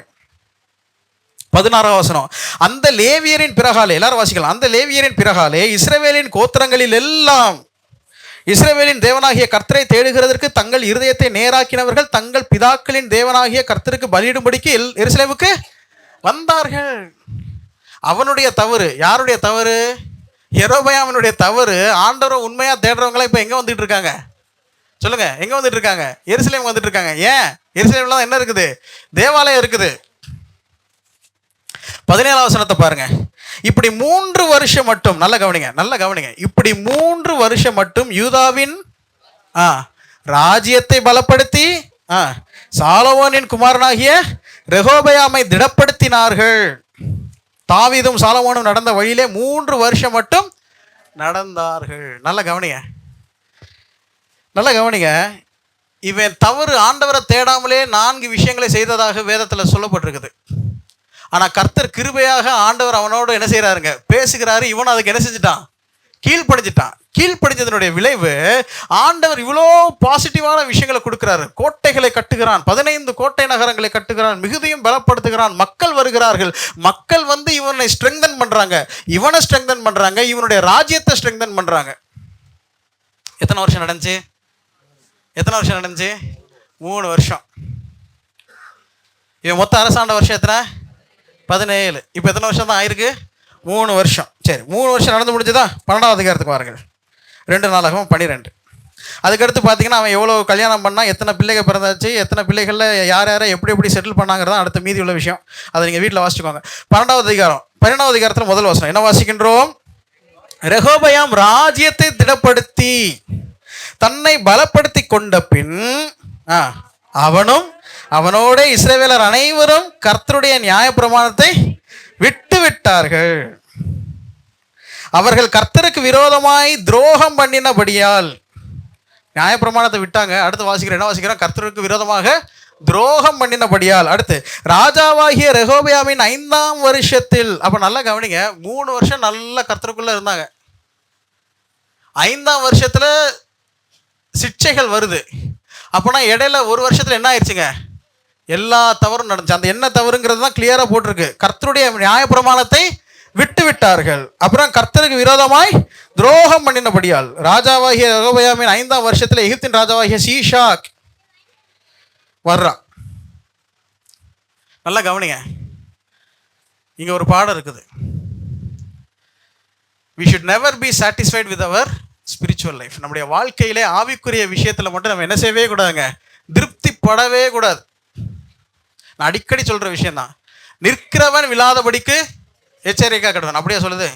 16ஆம் வசனம், அந்த லேவியரின் பிறகாலே, எல்லாரும் வாசிக்கலாம், அந்த லேவியரின் பிறகாலே இஸ்ரவேலின் கோத்திரங்களில் எல்லாம் இஸ்ரவேலின் தேவனாகிய கர்த்தரை தேடுகிறதற்கு தங்கள் இருதயத்தை நேராக்கினவர்கள் தங்கள் பிதாக்களின் தேவனாகிய கர்த்தருக்கு பலியிடும்படிக்கு எருசலேமுக்கு வந்தார்கள். அவனுடைய தவறு, யாருடைய தவறு? யெரொபெயாமினுடைய தவறு. ஆண்டவரை உண்மையா தேடுறவங்களாம் இப்போ எங்க வந்துட்டு இருக்காங்க? சொல்லுங்க, எங்க வந்துட்டு இருக்காங்க? எருசலேம் வந்துட்டு இருக்காங்க. ஏன்? எருசலேம்ல தான் என்ன இருக்குது? தேவாலயம் இருக்குது. 17ஆம் வசனத்தை பாருங்க. இப்படி 3 வருஷம் மட்டும், நல்ல கவனிங்க, இப்படி 3 வருஷம் மட்டும் யூதாவின் ராஜ்யத்தை பலப்படுத்தி சாலமோனின் குமாரனாகிய ரெகோபெயாமை திடப்படுத்தினார்கள். தாவீதும் சாலமோனும் நடந்த வழியிலே 3 வருஷம் மட்டும் நடந்தார்கள். நல்ல கவனிங்க. இவன் தவறு ஆண்டவரை தேடாமலே 4 விஷயங்களை செய்ததாக வேதத்தில் சொல்லப்பட்டிருக்குது. ஆனால் கர்த்தர் கிருபையாக ஆண்டவர் அவனோடு என்ன செய்கிறாருங்க? பேசுகிறாரு. இவன் அதுக்கு என்ன செஞ்சுட்டான்? கீழ்ப்படிஞ்சதனுடைய விளைவு ஆண்டவர் இவ்வளோ பாசிட்டிவான விஷயங்களை கொடுக்கிறாரு. கோட்டைகளை கட்டுகிறான், 15 கோட்டை நகரங்களை கட்டுகிறான், மிகுதியும் பலப்படுத்துகிறான். மக்கள் வருகிறார்கள். மக்கள் வந்து இவனை ஸ்ட்ரெங்தன் பண்ணுறாங்க, இவனுடைய ராஜ்யத்தை ஸ்ட்ரெங்தன் பண்ணுறாங்க. எத்தனை வருஷம் நடந்துச்சு? 3 வருஷம். இவன் மொத்த அரசாண்ட வருஷம் எத்தனை? 17. இப்போ எத்தனை வருஷம் தான் ஆயிருக்கு? 3 வருஷம். சரி, 3 வருஷம் நடந்து முடிஞ்சுதா? 12ஆம் அதிகாரத்துக்கு வாருங்கள். 2 நாளாகவும் 12. அதுக்கடுத்து பார்த்தீங்கன்னா அவன் எவ்வளோ கல்யாணம் பண்ணால், எத்தனை பிள்ளைகள் பிறந்தாச்சு, எத்தனை பிள்ளைகளில் யாரை எப்படி செட்டில் பண்ணாங்கிறதான் அடுத்த மீதி உள்ள விஷயம். அதை நீங்கள் வீட்டில் வாசிச்சுக்கோங்க. 12ஆம் அதிகாரத்தில் முதல் வசனம் என்ன வாசிக்கின்றோம்? ரெகோபெயாம் ராஜ்யத்தை திடப்படுத்தி தன்னை பலப்படுத்தி கொண்ட பின் அவனும் அவனோட இஸ்ரவேலர் அனைவரும் கர்த்தருடைய நியாயப்பிரமாணத்தை விட்டார்கள். அவர்கள் கர்த்தருக்கு விரோதமாய் துரோகம் பண்ணினபடியால் நியாயப்பிரமாணத்தை விட்டாங்க. அடுத்து வாசிக்கிறோம், கர்த்தருக்கு விரோதமாக துரோகம் பண்ணினபடியால். அடுத்து ராஜாவாகிய ரெகோபெயாமின் 5ஆம் வருஷத்தில், அப்ப நல்லா கவனிங்க, 3 வருஷம் நல்ல கர்த்தருக்குள்ள இருந்தாங்க. 5ஆம் வருஷத்துல சிக்ஷைகள் வருது. அப்போனா இடையில 1 வருஷத்துல என்ன ஆயிடுச்சுங்க? எல்லா தவறும் நடந்துச்சு. அந்த என்ன தவறுங்கிறது தான் கிளியரா போட்டிருக்கு. கர்த்தருடைய நியாயப்பிரமாணத்தை விட்டார்கள். அப்புறம் கர்த்தருக்கு விரோதமாய் துரோகம் பண்ணினபடியால் ராஜாவாகிய ரெகோபெயாமின் 5ஆம் வருஷத்துல எகிப்தின் ராஜாவாகிய சீஷாக் வர்றான். நல்லா கவனிங்க, இங்க ஒரு பாடம் இருக்குது. we should never be satisfied with our spiritual life. நம்முடைய வாழ்க்கையிலே ஆவிக்குரிய விஷயத்துல மட்டும் நம்ம என்ன செய்யவே கூடாதுங்க? திருப்தி படவே கூடாது. நான் அடிக்கடி சொல்ற விஷயம் தான். நிற்கிறவன் விழாதபடிக்கு எச்சரிக்கை கடவன். அப்படியே சொல்லுது?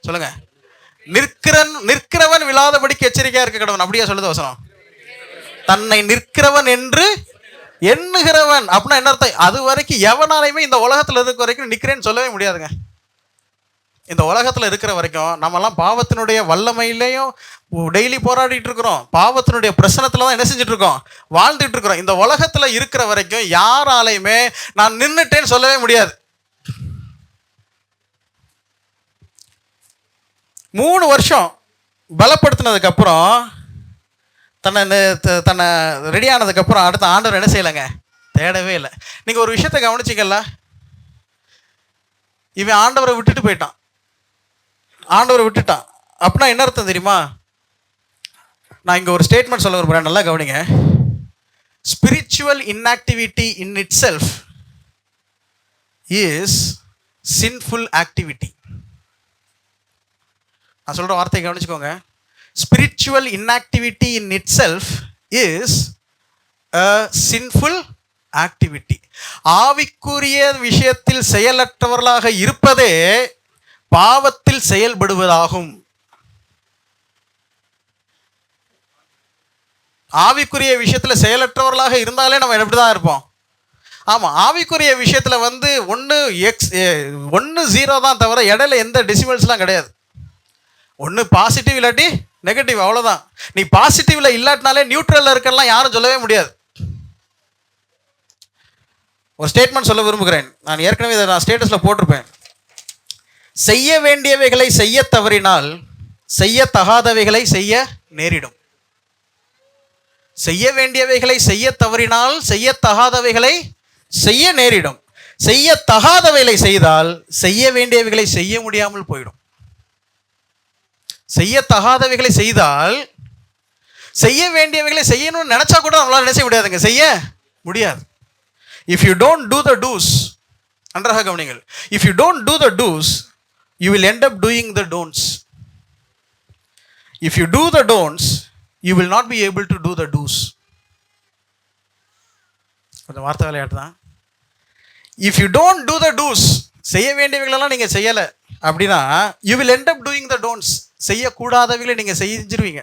சொல்லுங்க. நிற்கிறவன் விழாதபடிக்கு எச்சரிக்கையா இருக்க கடவன். அப்படியா சொல்லுது வசனம்? தன்னை நிற்கிறவன் என்று எண்ணுகிறவன் அப்படின்னா என்ன அர்த்தம்? அது வரைக்கும் எவனாலையுமே இந்த உலகத்துல இருக்க வரைக்கும் நிக்கிறேன்னு சொல்லவே முடியாதுங்க. இந்த உலகத்துல இருக்கிற வரைக்கும் நம்மலாம் பாவத்தினுடைய வல்லமையிலையும் டெய்லி போராடிட்டு இருக்கிறோம். பாவத்தினுடைய பிரச்சனத்துல தான் என்ன செஞ்சுட்டு இருக்கோம்? வாழ்ந்துட்டு இருக்கிறோம். இந்த உலகத்துல இருக்கிற வரைக்கும் யாராலையுமே நான் நின்னுட்டேன்னு சொல்லவே முடியாது. 3 வருஷம் பலப்படுத்தினதுக்கு அப்புறம் தன்னை ரெடி ஆனதுக்கு அப்புறம் அடுத்த ஆண்டவர் என்ன செய்யலைங்க? தேடவே இல்லை. நீங்க ஒரு விஷயத்தை கவனிச்சிக்கல, இவன் ஆண்டவரை விட்டுட்டு போயிட்டான். ஆண்டவரை விட்டுட்டான் அப்படின்னா என்ன அர்த்தம் தெரியுமா? நான் இங்கே ஒரு ஸ்டேட்மெண்ட் சொல்ல விரும்புகிறேன், நல்லா கவனிங்க. Spiritual inactivity in it self is sinful activity. நான் சொல்கிற வார்த்தையை கவனிச்சுக்கோங்க. Spiritual inactivity in it self is a sinful activity. ஆவிக்குரிய விஷயத்தில் செயலற்றவர்களாக இருப்பதே பாவத்தில் செயல்படுவதாகும். ஆவிக்குரிய விஷயத்துல செயலற்றவர்களாக இருந்தாலே நம்ம எப்படிதான் இருப்போம்? ஆமா, ஆவிக்குரிய விஷயத்துல ஒன்று 0 தான் தவிர இடையில எந்த டெசிமல்ஸ்லாம் கிடையாது. ஒன்று பாசிட்டிவ் இல்லாட்டி நெகட்டிவ், அவ்வளோதான். நீ பாசிட்டிவ்ல இல்லாட்டினாலே நியூட்ரல்ல இருக்கலாம் யாரும் சொல்லவே முடியாது. ஒரு ஸ்டேட்மெண்ட் சொல்ல விரும்புகிறேன். நான் ஏற்கனவே இதை நான் ஸ்டேட்டஸ்ல போட்டிருப்பேன். செய்ய வேண்டியவைகளை செய்ய தவறினால் செய்யத்தகாதவைகளை செய்ய நேரிடும். செய்ய வேண்டியவைகளை செய்ய தவறினால் செய்யத்தகாதவைகளை செய்ய நேரிடும். செய்யத்தகாதவைகளை செய்தால் செய்ய வேண்டியவைகளை செய்ய முடியாமல் போயிடும். செய்யத்தகாதவைகளை செய்தால் செய்ய வேண்டியவைகளை செய்யணும்னு நினைச்சா கூட நம்மளால நினைச்ச முடியாதுங்க, செய்ய முடியாது. If you don't do the dos, நன்றாக கவனிங்கள், if you don't do the dos you will end up doing the don'ts. If you do the don'ts, you will not be able to do the do's. கொஞ்சம் வார்த்தை விளையாட்டு தான். If you don't do the do's, செய்ய வேண்டியவைகளெல்லாம் நீங்கள் செய்யலை அப்படின்னா you will end up doing the don'ts. செய்யக்கூடாதவைகளை நீங்கள் செஞ்சிருவீங்க.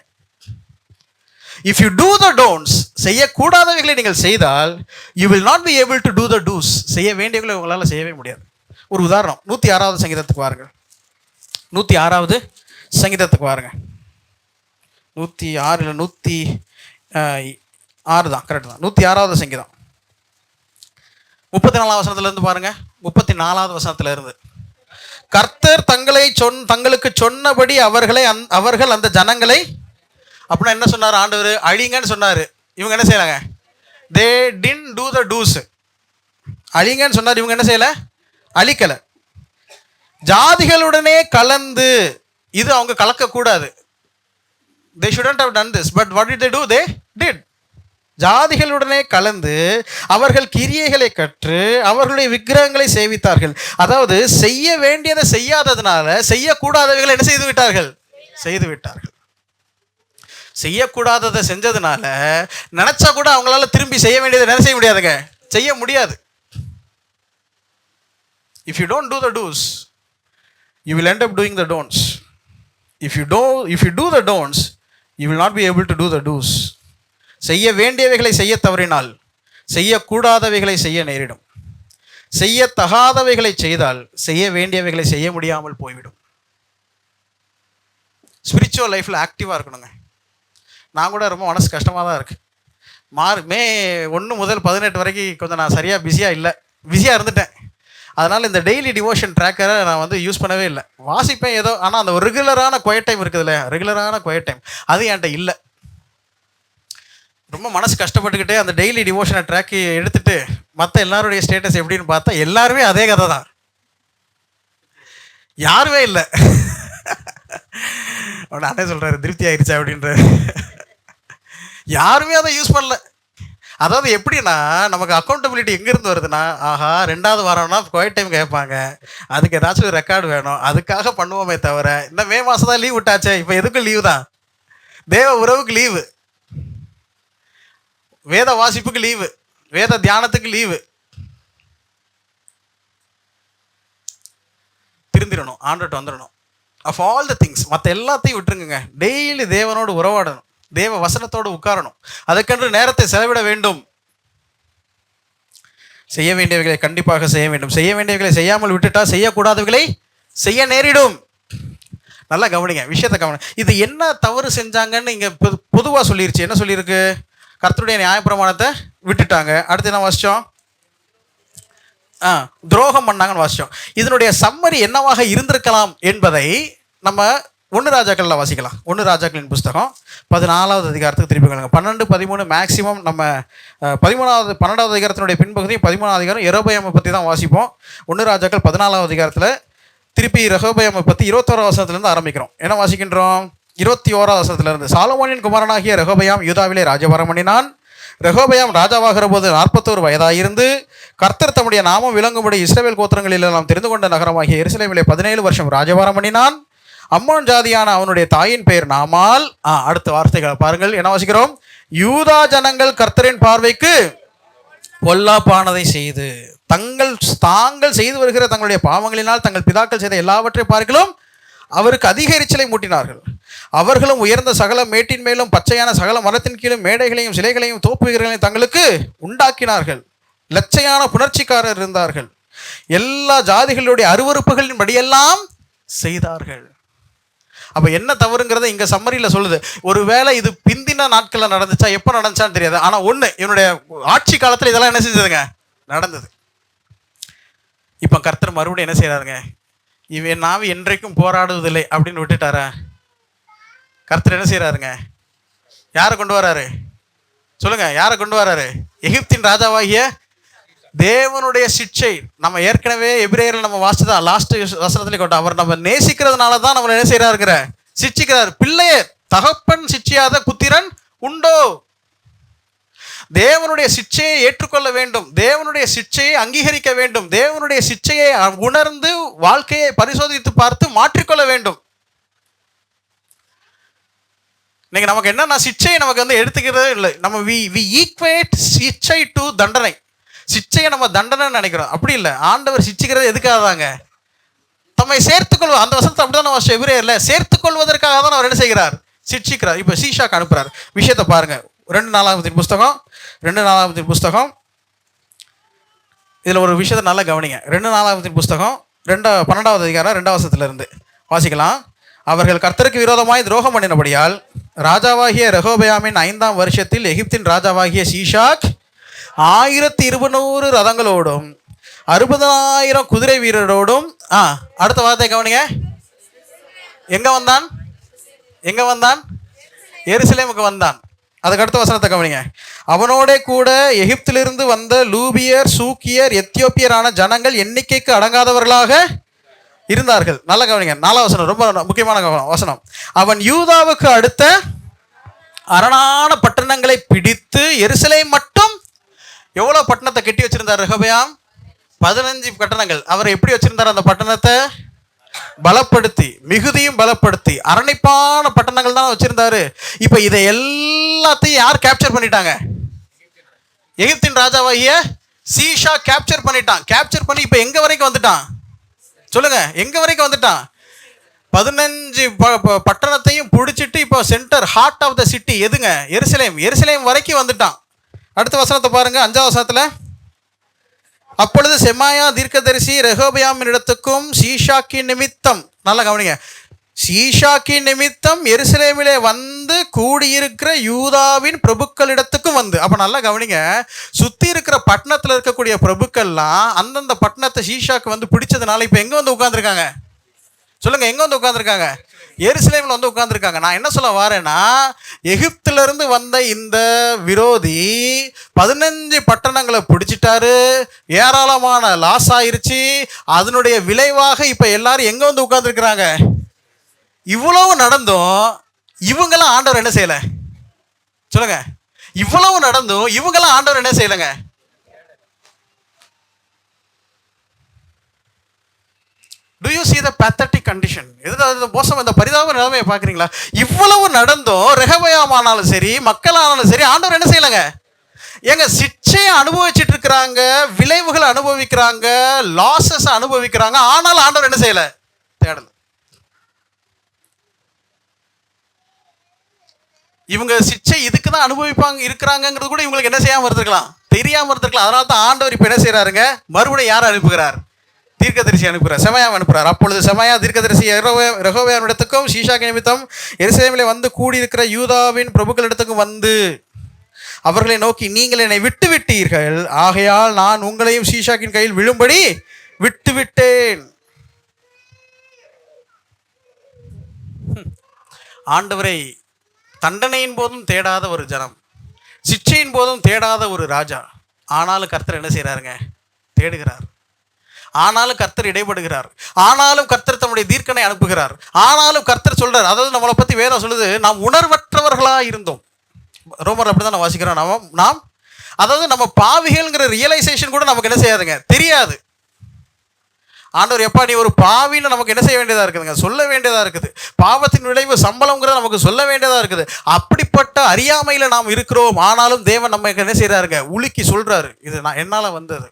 If you do the don'ts, செய்யக்கூடாதவைகளை நீங்கள் செய்தால் you will not be able to do the do's. செய்ய வேண்டியவைகளை உங்களால் செய்யவே முடியாது. ஒரு உதாரணம், 106வது சங்கீதத்துக்கு வாருங்கள். 106வது சங்கீதத்துக்கு வாருங்க. 106 இல்லை 106 தான், கரெக்ட் தான். 106வது சங்கீதம் 34வது வசனத்திலிருந்து பாருங்க. 34வது வசனத்திலிருந்து, கர்த்தர் தங்களுக்கு சொன்னபடி அவர்கள் அந்த ஜனங்களை, அப்படின்னா என்ன சொன்னார் ஆண்டவர்? அழிங்கன்னு சொன்னார். இவங்க என்ன செய்யலாங்க? தே டிட் டூ த டூஸ். அழிங்கன்னு சொன்னார், இவங்க என்ன செய்யலை? அழிக்கலை. ஜாதிகளுடனே கலந்து, இது அவங்க கலக்கக்கூடாது. they shouldn't have done this, but what did they do? They did. ஜாதிகளுடனே கலந்து அவர்கள் கிரியைகளை கற்று அவர்களுடைய விக்கிரகங்களை சேவித்தார்கள். அதாவது செய்ய வேண்டியதை செய்யாததுனால செய்யக்கூடாதவைகளை என்ன செய்து விட்டார்கள்? செய்து விட்டார்கள். செய்யக்கூடாததை செஞ்சதுனால நினைச்சா கூட அவங்களால திரும்பி செய்ய வேண்டியதை என்ன செய்ய முடியாதுங்க? செய்ய முடியாது. If you don't do the do's, you will end up doing the don'ts. If you do the don'ts, you will not be able to do the do's. செய்ய வேண்டியவைகளை செய்ய தவறினால் செய்யக்கூடாதவைகளை செய்ய நேரிடும். செய்யத்தகாதவைகளை செய்தால் செய்ய வேண்டியவைகளை செய்ய முடியாமல் போய்விடும். ஸ்பிரிச்சுவல் லைஃப்பில் ஆக்டிவாக இருக்கணுங்க. நான் கூட ரொம்ப மனசு கஷ்டமாக தான் இருக்குது. மே 1 முதல் 18 வரைக்கும் கொஞ்சம் நான் சரியாக பிஸியாக இருந்துட்டேன். அதனால் இந்த டெய்லி டிவோஷன் ட்ராக்கரை நான் யூஸ் பண்ணவே இல்லை. வாசிப்பேன் ஏதோ, ஆனால் அந்த ஒரு ரெகுலரான குவைட் டைம் இருக்குது இல்லையா, ரெகுலரான குவைட் டைம் அது என்கிட்ட இல்லை. ரொம்ப மனசு கஷ்டப்பட்டுக்கிட்டே அந்த டெய்லி டிவோஷனை ட்ராக்கி எடுத்துகிட்டு மற்ற எல்லாருடைய ஸ்டேட்டஸ் எப்படின்னு பார்த்தா எல்லாருமே அதே கதை தான், யாருமே இல்லை. அண்ணே சொல்கிறாரு திருப்தி ஆயிடுச்சா அப்படின்ற, யாருமே அதை யூஸ் பண்ணல. அதாவது எப்படின்னா நமக்கு அக்கௌண்டபிலிட்டி எங்கேருந்து வருதுன்னா, ஆஹா 2வது வாரம்னா குவைட் டைம் கேட்பாங்க, அதுக்கு ஏதாச்சும் ஒரு ரெக்கார்டு வேணும், அதுக்காக பண்ணுவோமே தவிர இந்த மே மாதம் தான் லீவ் விட்டாச்சே, இப்போ எதுக்கும் லீவு தான், தேவ உறவுக்கு லீவு, வேத வாசிப்புக்கு லீவு, வேத தியானத்துக்கு லீவு. திருந்திடணும், ஆண்டுட்டு வந்துடணும். Of all the things. மற்ற எல்லாத்தையும் விட்டுருங்க. டெய்லி தேவனோடு உறவாடணும், தேவ வசனத்தோடு உட்காரணும், அதுக்கென்று நேரத்தை செலவிட வேண்டும். செய்ய வேண்டியவைகளை கண்டிப்பாக செய்ய வேண்டும். செய்ய வேண்டியவைகளை செய்யாமல் விட்டுட்டா செய்யக்கூடாதவைகளை செய்ய நேரிடும். நல்லா கவனிங்க, விஷயத்தை கவனி. இது என்ன தவறு செஞ்சாங்கன்னு இங்கே பொதுவாக சொல்லிருச்சு. என்ன சொல்லியிருக்கு? கர்த்தருடைய நியாயப்பிரமாணத்தை விட்டுட்டாங்க. அடுத்து என்ன வாசிச்சோம்? துரோகம் பண்ணாங்கன்னு வாசிச்சோம். இதனுடைய சம்மரி என்னவாக இருந்திருக்கலாம் என்பதை நம்ம 1 ராஜாக்களில் வாசிக்கலாம். 1 ராஜாக்களின் புஸ்தகம் 14வது அதிகாரத்துக்கு திருப்பி கொள்ளுங்க. 12, 13 மேக்சிமம் நம்ம 12வது அதிகாரத்தினுடைய பின்பகுதி 13வது அதிகாரம் யெரொபெயாமை பற்றி தான் வாசிப்போம். 1 ராஜாக்கள் 14வது அதிகாரத்தில் திருப்பி ரெகொபெயாமை பற்றி 21வது வசனத்திலிருந்து ஆரம்பிக்கிறோம். என்ன வாசிக்கின்றோம்? 21வது வசனத்திலிருந்து. சாலொமோனின் குமாரனாகிய ரெகொபெயாம் யூதாவிலே ராஜபாரம் பண்ணினான். ரெகொபெயாம் ராஜாவாகிற போது 41 வயதாயிருந்து கர்த்தர் தம்முடைய நாமம் விளங்கும்படி இஸ்ரவேல் கோத்திரங்களில் நாம் தெரிந்து கொண்ட நகரமாகிய எருசலேமிலே 17 வருஷம் ராஜபாரம் பண்ணினான். அம்மோன் ஜாதியான அவனுடைய தாயின் பெயர் நாமால். அடுத்த வார்த்தைகளை பாருங்கள். என்ன வாசிக்கிறோம்? யூதா ஜனங்கள் கர்த்தரின் பார்வைக்கு பொல்லாப்பானதை செய்து தாங்கள் செய்து வருகிற தங்களுடைய பாவங்களினால் தங்கள் பிதாக்கள் செய்த எல்லாவற்றை பார்க்கலாம் அவருக்கு அதிக எரிச்சலை மூட்டினார்கள். அவர்களும் உயர்ந்த சகல மேட்டின் மேலும் பச்சையான சகல மரத்தின் கீழும் மேடைகளையும் சிலைகளையும் தோப்புகளையும் தங்களுக்கு உண்டாக்கினார்கள். லட்சையான புணர்ச்சிக்காரர் இருந்தார்கள். எல்லா ஜாதிகளுடைய அருவருப்புகளின் படியெல்லாம் செய்தார்கள். அப்போ என்ன தவறுங்கிறத இங்கே சம்மரியில் சொல்லுது. ஒருவேளை இது பிந்தின நாட்களில் நடந்துச்சா, எப்போ நடந்துச்சான்னு தெரியாது. ஆனால் ஒன்று, இவனுடைய ஆட்சி காலத்தில் இதெல்லாம் என்ன செஞ்சதுங்க? நடந்தது. இப்போ கர்த்தர் மறுபடியும் என்ன செய்கிறாருங்க? இவன் நாவி என்றைக்கும் போராடுவதில்லை அப்படின்னு விட்டுட்டாரா? கர்த்தர் என்ன செய்கிறாருங்க? யாரை கொண்டு வராரு? சொல்லுங்க, யாரை கொண்டு வராரு? எகிப்தின் ராஜாவாகிய தேவனுடைய சிட்சை. நம்ம ஏற்கனவே எபிரேயரில் நம்ம வாசிச்சதா லாஸ்ட் வசனத்துல கொண்டு அவர் நம்ம நேசிக்கிறதுனால தான் நம்ம என்ன செய்யறாருங்கிற சிட்சிக்கிறார். பிள்ளையே தகப்பன் சிட்சியாத புத்திரன் உண்டோ? தேவனுடைய சிட்சையை ஏற்றுக்கொள்ள வேண்டும், தேவனுடைய சிட்சையை அங்கீகரிக்க வேண்டும், தேவனுடைய சிட்சையை உணர்ந்து வாழ்க்கையை பரிசோதித்து பார்த்து மாற்றிக்கொள்ள வேண்டும். இன்னைக்கு நமக்கு என்னன்னா, சிட்சையை நமக்கு வந்து எடுத்துக்கிறதே இல்லை. நம்ம வி ஈக்குவேட் சிட்சை டு தண்டனை. சிட்சையை நம்ம தண்டனை நினைக்கிறோம். அப்படி இல்லை. ஆண்டவர் சிட்சிக்கிறது எதுக்காக தாங்க? தம்மை சேர்த்துக்கொள்வது. அந்த வசனத்தை அப்படிதான் நம்ம எபிரேயர்ல சேர்த்துக்கொள்வதற்காக தான் அவர் என்ன செய்கிறார்? சிட்சிக்கிறார். இப்போ சீஷாக்கு அனுப்புறார். விஷயத்தை பாருங்க. 2 நாளாகமத்தின் புஸ்தகம் இதில் ஒரு விஷயத்தை நல்லா கவனிங்க. 2 நாளாகமத்தின் புஸ்தகம் 12வது அதிகாரம் 2வது வசனத்திலிருந்து வாசிக்கலாம். அவர்கள் கர்த்தருக்கு விரோதமாய் துரோகம் பண்ணினபடியால் ராஜாவாகிய ரெகொபெயாமின் 5ஆம் வருஷத்தில் எகிப்தின் ராஜாவாகிய சீஷாக் 1200 ரதங்களோடும் 60,000 குதிரை வீரரோடும் அடுத்த வார்த்தை கவனிங்க. எங்க வந்தான்? எருசலேமுக்கு வந்தான். அதுக்கு அடுத்த வசனத்தை கவனிங்க. அவனோட கூட எகிப்திலிருந்து வந்த லூபியர், சூக்கியர், எத்தியோப்பியரான ஜனங்கள் எண்ணிக்கைக்கு அடங்காதவர்களாக இருந்தார்கள். நல்ல கவனிங்க. 4வது வசனம் ரொம்ப முக்கியமான வசனம். அவன் யூதாவுக்கு அடுத்த அரணான பட்டணங்களை பிடித்து எருசலேம் மட்டும் எவ்வளோ பட்டணத்தை கட்டி வச்சிருந்தார் ரெகொபெயாம்? 15 பட்டணங்கள். அவர் எப்படி வச்சிருந்தார்? அந்த பட்டணத்தை பலப்படுத்தி, மிகுதியும் பலப்படுத்தி, அரணிப்பான பட்டணங்கள் தான் வச்சிருந்தாரு. இப்போ இதை எல்லாத்தையும் யார் கேப்சர் பண்ணிட்டாங்க? எகிப்தின் ராஜாவாகிய சீஷா கேப்சர் பண்ணிட்டான். கேப்சர் பண்ணி இப்போ எங்க வரைக்கும் வந்துட்டான்? சொல்லுங்க, எங்க வரைக்கும் வந்துட்டான்? 15 பட்டணத்தையும் பிடிச்சிட்டு இப்போ centre heart of the city எதுங்க? எருசலேம் வரைக்கும் வந்துட்டான். அடுத்த வசனத்தை பாருங்க. 5வது வசனத்துல, அப்பொழுது செமாயா தீர்க்கதரிசி ரெகொபெயாமின் இடத்துக்கும் சீஷாக்கின் நிமித்தம், நல்லா கவனிங்க, சீஷாக்கின் நிமித்தம் எருசலேமிலே வந்து கூடியிருக்கிற யூதாவின் பிரபுக்களிடத்துக்கும் வந்து. அப்ப நல்லா கவனிங்க, சுத்தி இருக்கிற பட்டணத்துல இருக்கக்கூடிய பிரபுக்கள்லாம் அந்தந்த பட்டணத்தை சீஷாக்கு வந்து பிடிச்சதுனால இப்ப எங்க வந்து உட்கார்ந்துருக்காங்க? சொல்லுங்க, எங்க வந்து உட்கார்ந்துருக்காங்க? எருசலேமில் வந்து உட்கார்ந்துருக்காங்க. நான் என்ன சொல்ல வரேன்னா, எகிப்திலிருந்து வந்த இந்த விரோதி 15 பட்டணங்களை பிடிச்சிட்டாரு. ஏராளமான லாஸ் ஆயிருச்சு. அதனுடைய விளைவாக இப்ப எல்லாரும் எங்க வந்து உட்கார்ந்துருக்கிறாங்க? இவ்வளவு நடந்தும் இவங்களாம் ஆண்டவர் என்ன செய்யல? சொல்லுங்க, இவ்வளவு நடந்தும் இவங்களாம் ஆண்டவர் என்ன செய்யலங்க? Do you see the pathetic condition? எது மோசம், இந்த பரிதாப நிலைமையை பார்க்குறீங்களா? இவ்வளவு நடந்தும் ரெகொபெயாம் ஆனாலும் சரி, மக்கள் ஆனாலும் சரி, ஆண்டவர் என்ன செய்யலைங்க? எங்க சிட்சையை அனுபவிச்சுட்டு இருக்கிறாங்க, விளைவுகளை அனுபவிக்கிறாங்க, லாசஸ் அனுபவிக்கிறாங்க. ஆனாலும் ஆண்டவர் என்ன செய்யல? தேடல. இவங்க சிச்சை இதுக்கு தான் அனுபவிப்பாங்க இருக்கிறாங்கிறது கூட இவங்களுக்கு என்ன செய்யாமல் இருந்திருக்கலாம், தெரியாமல் இருந்திருக்கலாம். அதனால தான் ஆண்டவர் இப்போ என்ன செய்கிறாருங்க, மறுபடியும் யாரை அனுப்புகிறார், தீர்க்கதரிசி அனுப்புகிறார், செமாயா அனுப்புகிறார். அப்பொழுது செமாயா தீர்க்கதரிசி ரெகோபெயாமிடத்துக்கும் சீஷாக்கு நிமித்தம் எருசலேமிலே வந்து கூடியிருக்கிற யூதாவின் பிரபுக்களிடத்துக்கும் வந்து அவர்களை நோக்கி, நீங்கள் என்னை விட்டு விட்டீர்கள், ஆகையால் நான் உங்களையும் சீஷாக்கின் கையில் விழும்படி விட்டு விட்டேன். ஆண்டவரை தண்டனையின் போதும் தேடாத ஒரு ஜனம், சிச்சையின் போதும் தேடாத ஒரு ராஜா. ஆனாலும் கர்த்தர் என்ன செய்கிறாருங்க, தேடுகிறார். ஆனாலும் கர்த்தர் இடைப்படுகிறார். ஆனாலும் கர்த்தர் தம்முடைய தீர்க்கனை அனுப்புகிறார். ஆனாலும் கர்த்தர் சொல்றார். அதாவது நம்மளை பற்றி வேதம் சொல்லுது, நாம் உணர்வற்றவர்களாக இருந்தோம். ரோமர் அப்படி தான் நான் வாசிக்கிறோம். நாம் அதாவது நம்ம பாவிகள்ங்கிற ரியலைசேஷன் கூட நமக்கு என்ன செய்யாதுங்க, தெரியாது. ஆண்டவர் எப்பா நீ ஒரு பாவின்னு நமக்கு என்ன செய்ய வேண்டியதாக இருக்குதுங்க, சொல்ல வேண்டியதாக இருக்குது. பாவத்தின் விளைவு சம்பளங்கிறத நமக்கு சொல்ல வேண்டியதாக இருக்குது. அப்படிப்பட்ட அறியாமையில் நாம் இருக்கிறோம். ஆனாலும் தேவன் நம்ம என்ன செய்கிறாருங்க, உலுக்கி சொல்கிறாரு, இது நான் என்னால் வந்தது.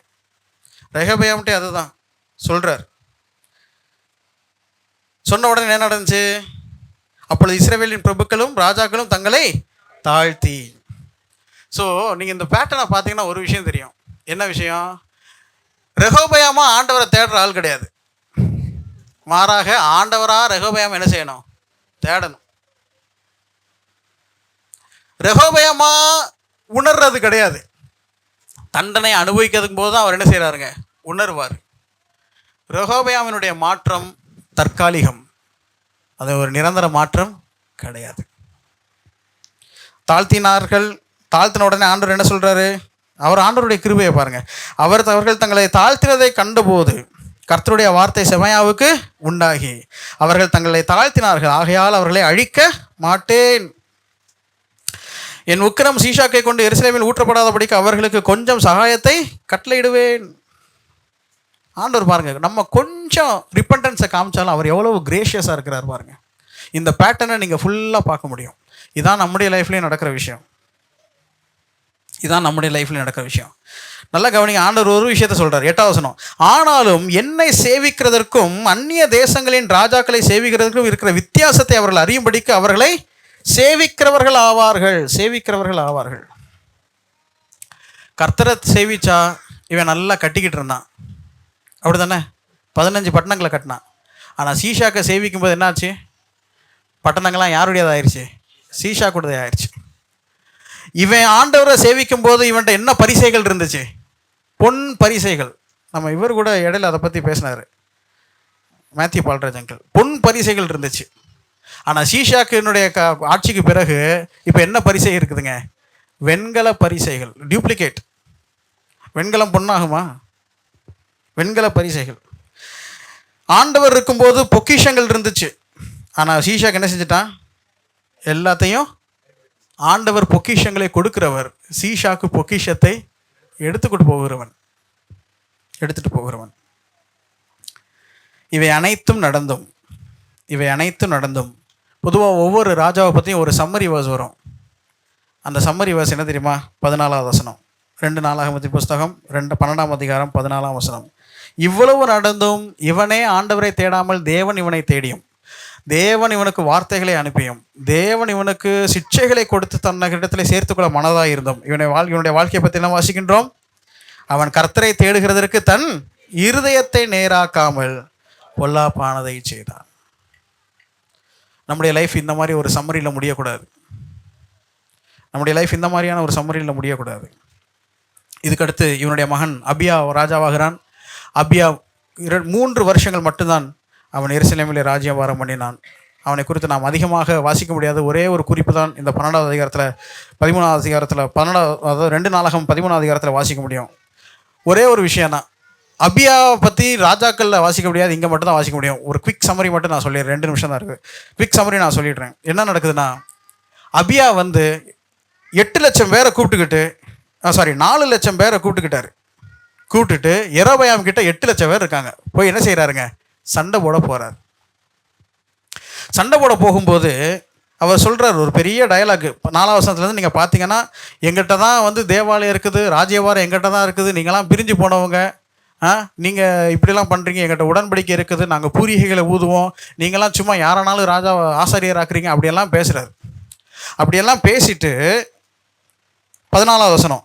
ரெகொபெயாம்கிட்டே அதுதான் சொல்கிறார். சொன்ன உடனே என்ன நடந்துச்சு, அப்பொழுது இஸ்ரவேலின் பிரபுக்களும் ராஜாக்களும் தங்களை தாழ்த்தி. ஸோ நீங்கள் இந்த பேட்டர்னை பார்த்தீங்கன்னா ஒரு விஷயம் தெரியும். என்ன விஷயம், ரெகொபெயாமா ஆண்டவரை தேடுற ஆள் கிடையாது. மாறாக ஆண்டவராக ரெகொபெயாம் என்ன செய்யணும், தேடணும். ரெகொபெயாமா உணர்றது கிடையாது. தண்டனை அனுபவிக்கிறதுக்கு போது தான் அவர் என்ன செய்கிறாருங்க, உணர்வார். ரெகொபெயாமினுடைய மாற்றம் தற்காலிகம், அது ஒரு நிரந்தர மாற்றம் கிடையாது. தாழ்த்தினார்கள். தாழ்த்தின உடனே ஆண்டவர் என்ன சொல்கிறாரு, அவர் ஆண்டவருடைய கிருபையை பாருங்கள். அவர்கள் தங்களை தாழ்த்தினதை கண்டபோது கர்த்தருடைய வார்த்தை செமாயாவுக்கு உண்டாகி, அவர்கள் தங்களை தாழ்த்தினார்கள், ஆகையால் அவர்களை அழிக்க மாட்டேன். என் உக்கிரம் சீஷாக்கை கொண்டு எருசலேமில் ஊற்றப்படாதபடிக்கு அவர்களுக்கு கொஞ்சம் சகாயத்தை கட்டளையிடுவேன். ஆண்டவர் பாருங்கள், நம்ம கொஞ்சம் ரிப்பன்டன்ஸை காமிச்சாலும் அவர் எவ்வளவு கிரேஷியஸாக இருக்கிறார் பாருங்கள். இந்த பேட்டர்னை நீங்கள் ஃபுல்லாக பார்க்க முடியும். இதான் நம்முடைய லைஃப்லேயும் நடக்கிற விஷயம். இதான் நம்முடைய லைஃப்ல நடக்கிற விஷயம். நல்லா கவனிங்க. ஆண்டவர் ஒரு விஷயத்தை சொல்றார், 8வது வசனம். ஆனாலும் என்னை சேவிக்கிறதற்கும் அந்நிய தேசங்களின் ராஜாக்களை சேவிக்கிறதற்கும் இருக்கிற வித்தியாசத்தை அவர்கள் அறியும்படிக்கு அவர்களை சேவிக்கிறவர்கள் ஆவார்கள். சேவிக்கிறவர்கள் ஆவார்கள். கர்த்தரை சேவிச்சா இவன் நல்லா கட்டிக்கிட்டு இருந்தான், அப்படி தானே, 15 பட்டணங்களை கட்டினான். ஆனால் சீஷாக்கை சேவிக்கும் போது என்னாச்சு, பட்டணங்கள்லாம் யாருடையதாயிருச்சு, சீஷா கூடதே ஆயிடுச்சு. இவன் ஆண்டவரை சேவிக்கும் போது இவன்கிட்ட என்ன பரிசைகள் இருந்துச்சு, பொன் பரிசைகள். நம்ம இவர் கூட இடையில அதை பற்றி பேசினார், மேத்யூ பால்ராஜ் அங்கிள். பொன் பரிசைகள் இருந்துச்சு. ஆனால் சீஷாக்கினுடைய ஆட்சிக்கு பிறகு இப்போ என்ன பரிசை இருக்குதுங்க, வெண்கல பரிசைகள், டியூப்ளிகேட். வெண்கலம் பொண்ணாகுமா, வெண்கல பரிசைகள். ஆண்டவர் இருக்கும்போது பொக்கிஷங்கள் இருந்துச்சு. ஆனால் சீஷாக்கு என்ன செஞ்சிட்டான், எல்லாத்தையும் ஆண்டவர் பொக்கிஷங்களை கொடுக்கிறவர், சீஷாக்கு பொக்கிஷத்தை எடுத்துட்டு போகிறவன். இவை அனைத்தும் நடந்தும் பொதுவாக ஒவ்வொரு ராஜாவை பற்றியும் ஒரு சம்மரி வேர்ஸ் வரும். அந்த சம்மரி வேர்ஸ் என்ன தெரியுமா, 14வது வசனம், 2 நாளாகமத்தின் புஸ்தகம் 12ஆம் அதிகாரம் 14ஆம் வசனம். இவ்வளவு நடந்தும் இவனே ஆண்டவரை தேடாமல் தேவன் இவனை தேடியும், தேவன் இவனுக்கு வார்த்தைகளை அனுப்பியும், தேவன் இவனுக்கு சிட்சைகளை கொடுத்து தன்னிடத்தில் சேர்த்துக்கொள்ள மனதாக இருந்தோம். இவனுடைய வாழ்க்கையை பற்றி எல்லாம் வாசிக்கின்றோம். அவன் கர்த்தரை தேடுகிறதற்கு தன் இருதயத்தை நேராக்காமல் பொல்லாப்பானதை செய்தான். நம்முடைய லைஃப் இந்த மாதிரி ஒரு சம்மரியில் முடியக்கூடாது. நம்முடைய லைஃப் இந்த மாதிரியான ஒரு சம்மரியில் முடியக்கூடாது. இதுக்கடுத்து இவனுடைய மகன் அபியா ராஜாவாகிறான். அபியா 3 வருஷங்கள் மட்டும்தான் அவன் எருசலேமிலே ராஜ்யபாரம் பண்ணினான். அவனை குறித்து நாம் அதிகமாக வாசிக்க முடியாது. ஒரே ஒரு குறிப்பு தான் இந்த 12வது அதிகாரத்தில் 13வது அதிகாரத்தில் 12 அதாவது 2 நாளாகமம் 13வது அதிகாரத்தில் வாசிக்க முடியும். ஒரே ஒரு விஷயம் தான், அபியாவை பற்றி ராஜாக்களில் வாசிக்க முடியாது, இங்கே மட்டும் தான் வாசிக்க முடியும். ஒரு குவிக் சம்மரி மட்டும் நான் சொல்லிடுறேன், 2 நிமிஷம் தான் இருக்குது. குவிக் சம்மரி நான் சொல்லிடுறேன். என்ன நடக்குதுன்னா, அபியா வந்து 8 லட்சம் பேரை கூப்பிட்டுக்கிட்டு 4 லட்சம் பேரை கூப்பிட்டுட்டு யெரொபெயாம் கிட்ட 8 லட்சம் பேர் இருக்காங்க. போய் என்ன செய்கிறாருங்க, சண்டை போட போகிறார். சண்டை போட போகும்போது அவர் சொல்கிறார் ஒரு பெரிய டயலாக். 4வது வசனத்துலேருந்து நீங்கள் பார்த்தீங்கன்னா, எங்கிட்ட தான் வந்து தேவாலயம் இருக்குது, ராஜ்யபாரம் எங்கிட்ட தான் இருக்குது, நீங்களாம் பிரிஞ்சு போனவங்க, நீங்கள் இப்படிலாம் பண்ணுறீங்க, எங்கிட்ட உடன்படிக்கை இருக்குது, நாங்கள் பூரிகைகளை ஊதுவோம், நீங்களாம் சும்மா யாரானாலும் ராஜா ஆசாரியர் ஆக்குறீங்க, அப்படியெல்லாம் பேசுகிறார். அப்படியெல்லாம் பேசிட்டு 14வது வசனம்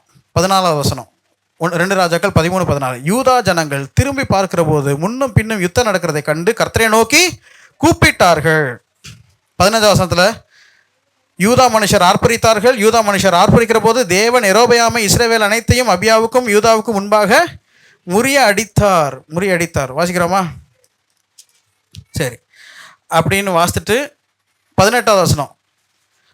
2 ராஜாக்கள் 13:14. யூதா ஜனங்கள் திரும்பி பார்க்கிற போது முன்னும் பின்னும் யுத்தம் நடக்கிறதை கண்டு கர்த்தரை நோக்கி கூப்பிட்டார்கள். 15வது வசனத்தில் யூதா மனுஷர் ஆர்ப்பரித்தார்கள். யூதா மனுஷர் ஆர்ப்பரிக்கிற போது தேவன் யெரொபெயாமை இஸ்ரவேல் அனைத்தையும் அபியாவுக்கும் யூதாவுக்கும் முன்பாக முறியடித்தார். வாசிக்கிறோமா? சரி, அப்படின்னு வாசித்துட்டு 18வது வசனம்.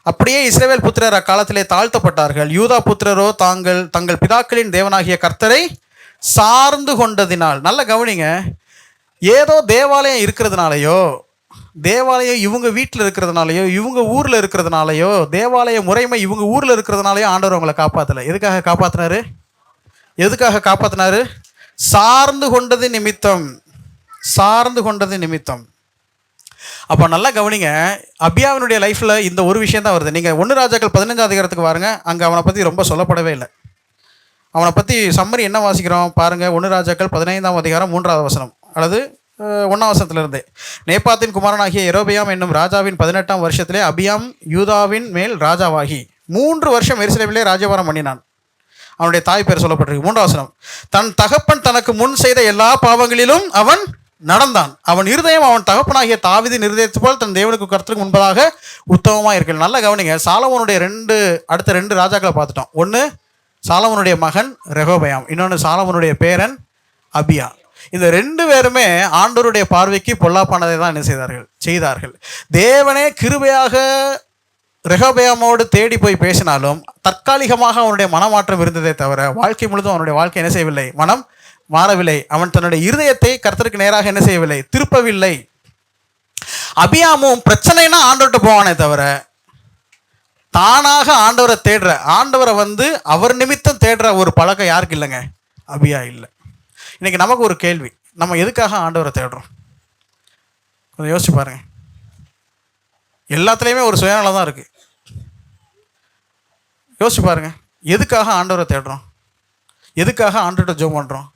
அப்படியே இஸ்ரவேல் புத்திரர் அக்காலத்திலே தாழ்த்தப்பட்டார்கள். யூதா புத்திரரோ தங்கள் பிதாக்களின் தேவனாகிய கர்த்தரை சார்ந்து கொண்டதினால். நல்ல கவனிங்க, ஏதோ தேவாலயம் இருக்கிறதுனாலையோ, தேவாலயம் இவங்க வீட்டில் இருக்கிறதுனாலையோ, இவங்க ஊரில் இருக்கிறதுனாலையோ, தேவாலய முறைமை இவங்க ஊரில் இருக்கிறதுனாலையோ ஆண்டவர் அவங்களை காப்பாற்றலை. எதுக்காக காப்பாற்றினாரு? சார்ந்து கொண்டது நிமித்தம். அப்போ நல்லா கவனிங்க, அபியாவினுடைய லைஃப்பில் இந்த ஒரு விஷயம் தான் வருது. நீங்கள் 1 ராஜாக்கள் 15ஆம் அதிகாரத்துக்கு பாருங்க, அங்கே அவனை பற்றி ரொம்ப சொல்லப்படவே இல்லை. அவனை பற்றி சம்மரி என்ன வாசிக்கிறோம் பாருங்கள். 1 ராஜாக்கள் 15ஆம் அதிகாரம் 3வது வசனம் அல்லது 1ஆம் வசனத்திலிருந்து. நேபாத்தின் குமாரனாகிய யெரொபெயாம் என்னும் ராஜாவின் 18ஆம் வருஷத்திலே அபியாம் யூதாவின் மேல் ராஜாவாகி 3 வருஷம் எருசலேமிலே ராஜ்யபாரம் பண்ணினான். அவனுடைய தாய் பேர் சொல்லப்பட்டிருக்கு. 3ஆம் வசனம். தன் தகப்பன் தனக்கு முன் செய்த எல்லா பாவங்களிலும் அவன் நடந்தான். அவன் இருதயம் அவன் தகப்பனாகிய தாவீதின் இருதயத்து போல் தன் தேவனுக்கு கர்த்தருக்கு முன்பதாக உத்தமமாக இருக்கிறது. நல்லா கவனிங்க, சாலமோனுடைய அடுத்த 2 ராஜாக்களை பார்த்துட்டோம். ஒன்று சாலமோனுடைய மகன் ரெகொபெயாம், இன்னொன்று சாலமோனுடைய பேரன் அபியா. இந்த 2 பேருமே ஆண்டவருடைய பார்வைக்கு பொல்லாப்பானதை தான் என்ன செய்தார்கள். தேவனே கிருபையாக ரெகொபெயாமோடு தேடி போய் பேசினாலும் தற்காலிகமாக அவனுடைய மனமாற்றம் இருந்ததே தவிர வாழ்க்கை முழுதும் அவனுடைய வாழ்க்கை என்ன செய்யவில்லை, மனம் மாறவில்லை. அவன் தன்னுடைய இருதயத்தை கர்த்தருக்கு நேராக என்ன செய்யவில்லை, திருப்பவில்லை. அபியாமும் பிரச்சனைனா ஆண்டவர்கிட்ட போவானே தவிர தானாக ஆண்டவரை அவர் நிமித்தம் தேடுற ஒரு பழக்கம் யாருக்கு இல்லைங்க? அபியா இல்லை. இன்னைக்கு நமக்கு ஒரு கேள்வி, நம்ம எதுக்காக ஆண்டவரை தேடுறோம்? கொஞ்சம் யோசிச்சு பாருங்க. எல்லாத்துலேயுமே ஒரு சுயநலம் தான் இருக்குது. யோசிச்சு பாருங்க, எதுக்காக ஆண்டவரை தேடுறோம்? எதுக்காக ஆண்டவர்கிட்ட ஜெபம் பண்ணுறோம்?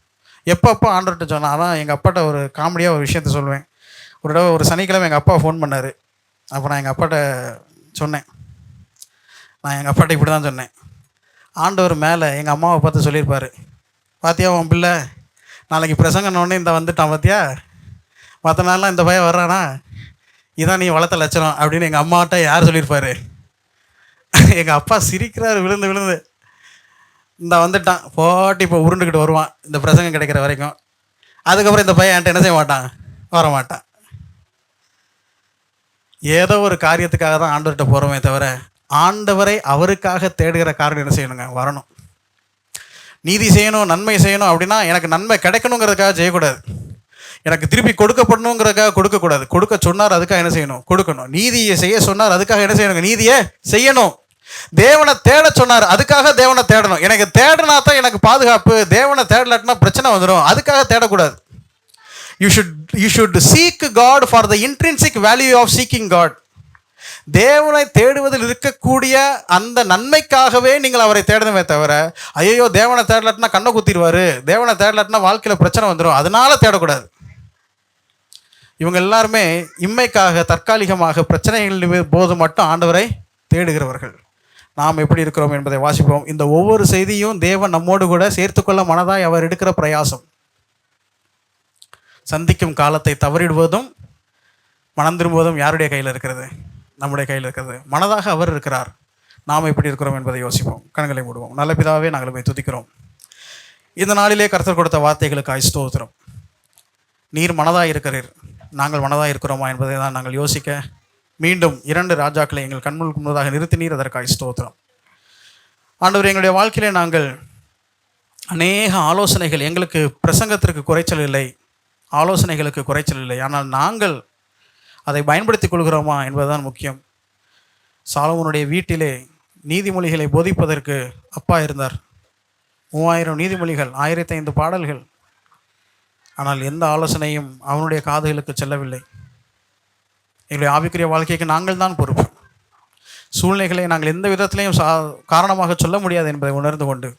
எப்பப்போ ஆண்டவர்கிட்ட சொன்னால் அதான் எங்கள் அப்பாட்ட ஒரு காமெடியாக ஒரு விஷயத்த சொல்லுவேன். ஒரு தடவை ஒரு சனிக்கிழமை எங்கள் அப்பா ஃபோன் பண்ணார். அப்போ நான் எங்கள் அப்பாட்ட சொன்னேன், இப்படி தான் சொன்னேன், ஆண்டவர் மேலே எங்கள் அம்மாவை பார்த்து சொல்லியிருப்பார், பாத்தியா உன் பிள்ளை நாளைக்கு பிரசங்கனோடனே இந்த வந்துட்டான், பாத்தியா மற்ற நாள்லாம் இந்த பையன் வர்றானா, இதான் நீ வளர்த்த லட்சணம் அப்படின்னு எங்கள் அம்மாட்ட யார் சொல்லியிருப்பார்? எங்கள் அப்பா சிரிக்கிறார் விழுந்து. இந்த வந்துட்டான் போட்டு இப்போ உருண்டுக்கிட்டு வருவான் இந்த பிரசங்கம் கிடைக்கிற வரைக்கும். அதுக்கப்புறம் இந்த பையன் என்கிட்ட என்ன செய்ய மாட்டான், வரமாட்டான். ஏதோ ஒரு காரியத்துக்காக தான் ஆண்டவர்கிட்ட போகிறோமே தவிர ஆண்டவரை அவருக்காக தேடுகிற காரணம் என்ன செய்யணுங்க, வரணும். நீதி செய்யணும், நன்மை செய்யணும் அப்படின்னா எனக்கு நன்மை கிடைக்கணுங்கிறதுக்காக செய்யக்கூடாது, எனக்கு திருப்பி கொடுக்கப்படணுங்கிறதுக்காக கொடுக்கக்கூடாது. கொடுக்க சொன்னார், அதுக்காக என்ன செய்யணும், கொடுக்கணும். நீதியை செய்ய சொன்னார், அதுக்காக என்ன செய்யணுங்க, நீதியை செய்யணும். தேவனை தேட சொன்னார், அதுக்காக தேவனை தேடணும். எனக்கு தேடினா தான் எனக்கு பாதுகாப்பு, தேவனை தேடலாட்டினா பிரச்சனை வந்துடும், அதுக்காக தேடக்கூடாது. You should seek God for the intrinsic value of seeking God. தேவனை தேடுவதில் இருக்கக்கூடிய அந்த நன்மைக்காகவே நீங்கள் அவரை தேடணுமே தவிர ஐயோ தேவனை தேடலாட்டினா கண்ணை குத்திடுவார், தேவனை தேடலாட்டினா வாழ்க்கையில் பிரச்சனை வந்துடும், அதனால தேடக்கூடாது. இவங்க எல்லாருமே இம்மைக்காக தற்காலிகமாக பிரச்சனைகள் போது மட்டும் ஆண்டவரை தேடுகிறவர்கள். நாம் எப்படி இருக்கிறோம் என்பதை வாசிப்போம். இந்த ஒவ்வொரு செய்தியும் தேவன் நம்மோடு கூட சேர்த்துக்கொள்ள மனதாய் அவர் எடுக்கிற பிரயாசம். சந்திக்கும் காலத்தை தவறிடுவதும் மனம் திரும்புவதும் யாருடைய கையில் இருக்கிறது? நம்முடைய கையில் இருக்கிறது. மனதாக அவர் இருக்கிறார். நாம் எப்படி இருக்கிறோம் என்பதை யோசிப்போம். கண்களை மூடுவோம். நல்ல பிதாவே, நாங்கள் போய் துதிக்கிறோம். இந்த நாளிலே கர்த்தர் கொடுத்த வார்த்தைகளுக்கு ஸ்தோத்திரம். நீர் மனதாக இருக்கிறீர், நாங்கள் மனதாக இருக்கிறோமா என்பதை தான் நாங்கள் யோசிக்க மீண்டும் 2 ராஜாக்களை எங்கள் கண்முழுக்கு முன்னதாக நிறுத்தினீர், அதற்காக ஸ்தோத்திரம். ஆண்டவர், எங்களுடைய வாழ்க்கையிலே நாங்கள் அநேக ஆலோசனைகள், எங்களுக்கு பிரசங்கத்திற்கு குறைச்சல் இல்லை, ஆலோசனைகளுக்கு குறைச்சல் இல்லை, ஆனால் நாங்கள் அதை பயன்படுத்திக் கொள்கிறோமா என்பதுதான் முக்கியம். சாலமோனுடைய வீட்டிலே நீதிமொழிகளை போதிப்பதற்கு அப்பா இருந்தார். 3000 நீதிமொழிகள், 1005 பாடல்கள். ஆனால் எந்த ஆலோசனையும் அவனுடைய காதுகளுக்கு செல்லவில்லை. எங்களுடைய ஆவிக்குரிய வாழ்க்கைக்கு நாங்கள் தான் பொறுப்பு. சூழ்நிலைகளை நாங்கள் எந்த விதத்திலையும் காரணமாக சொல்ல முடியாது என்பதை உணர்ந்து கொண்டு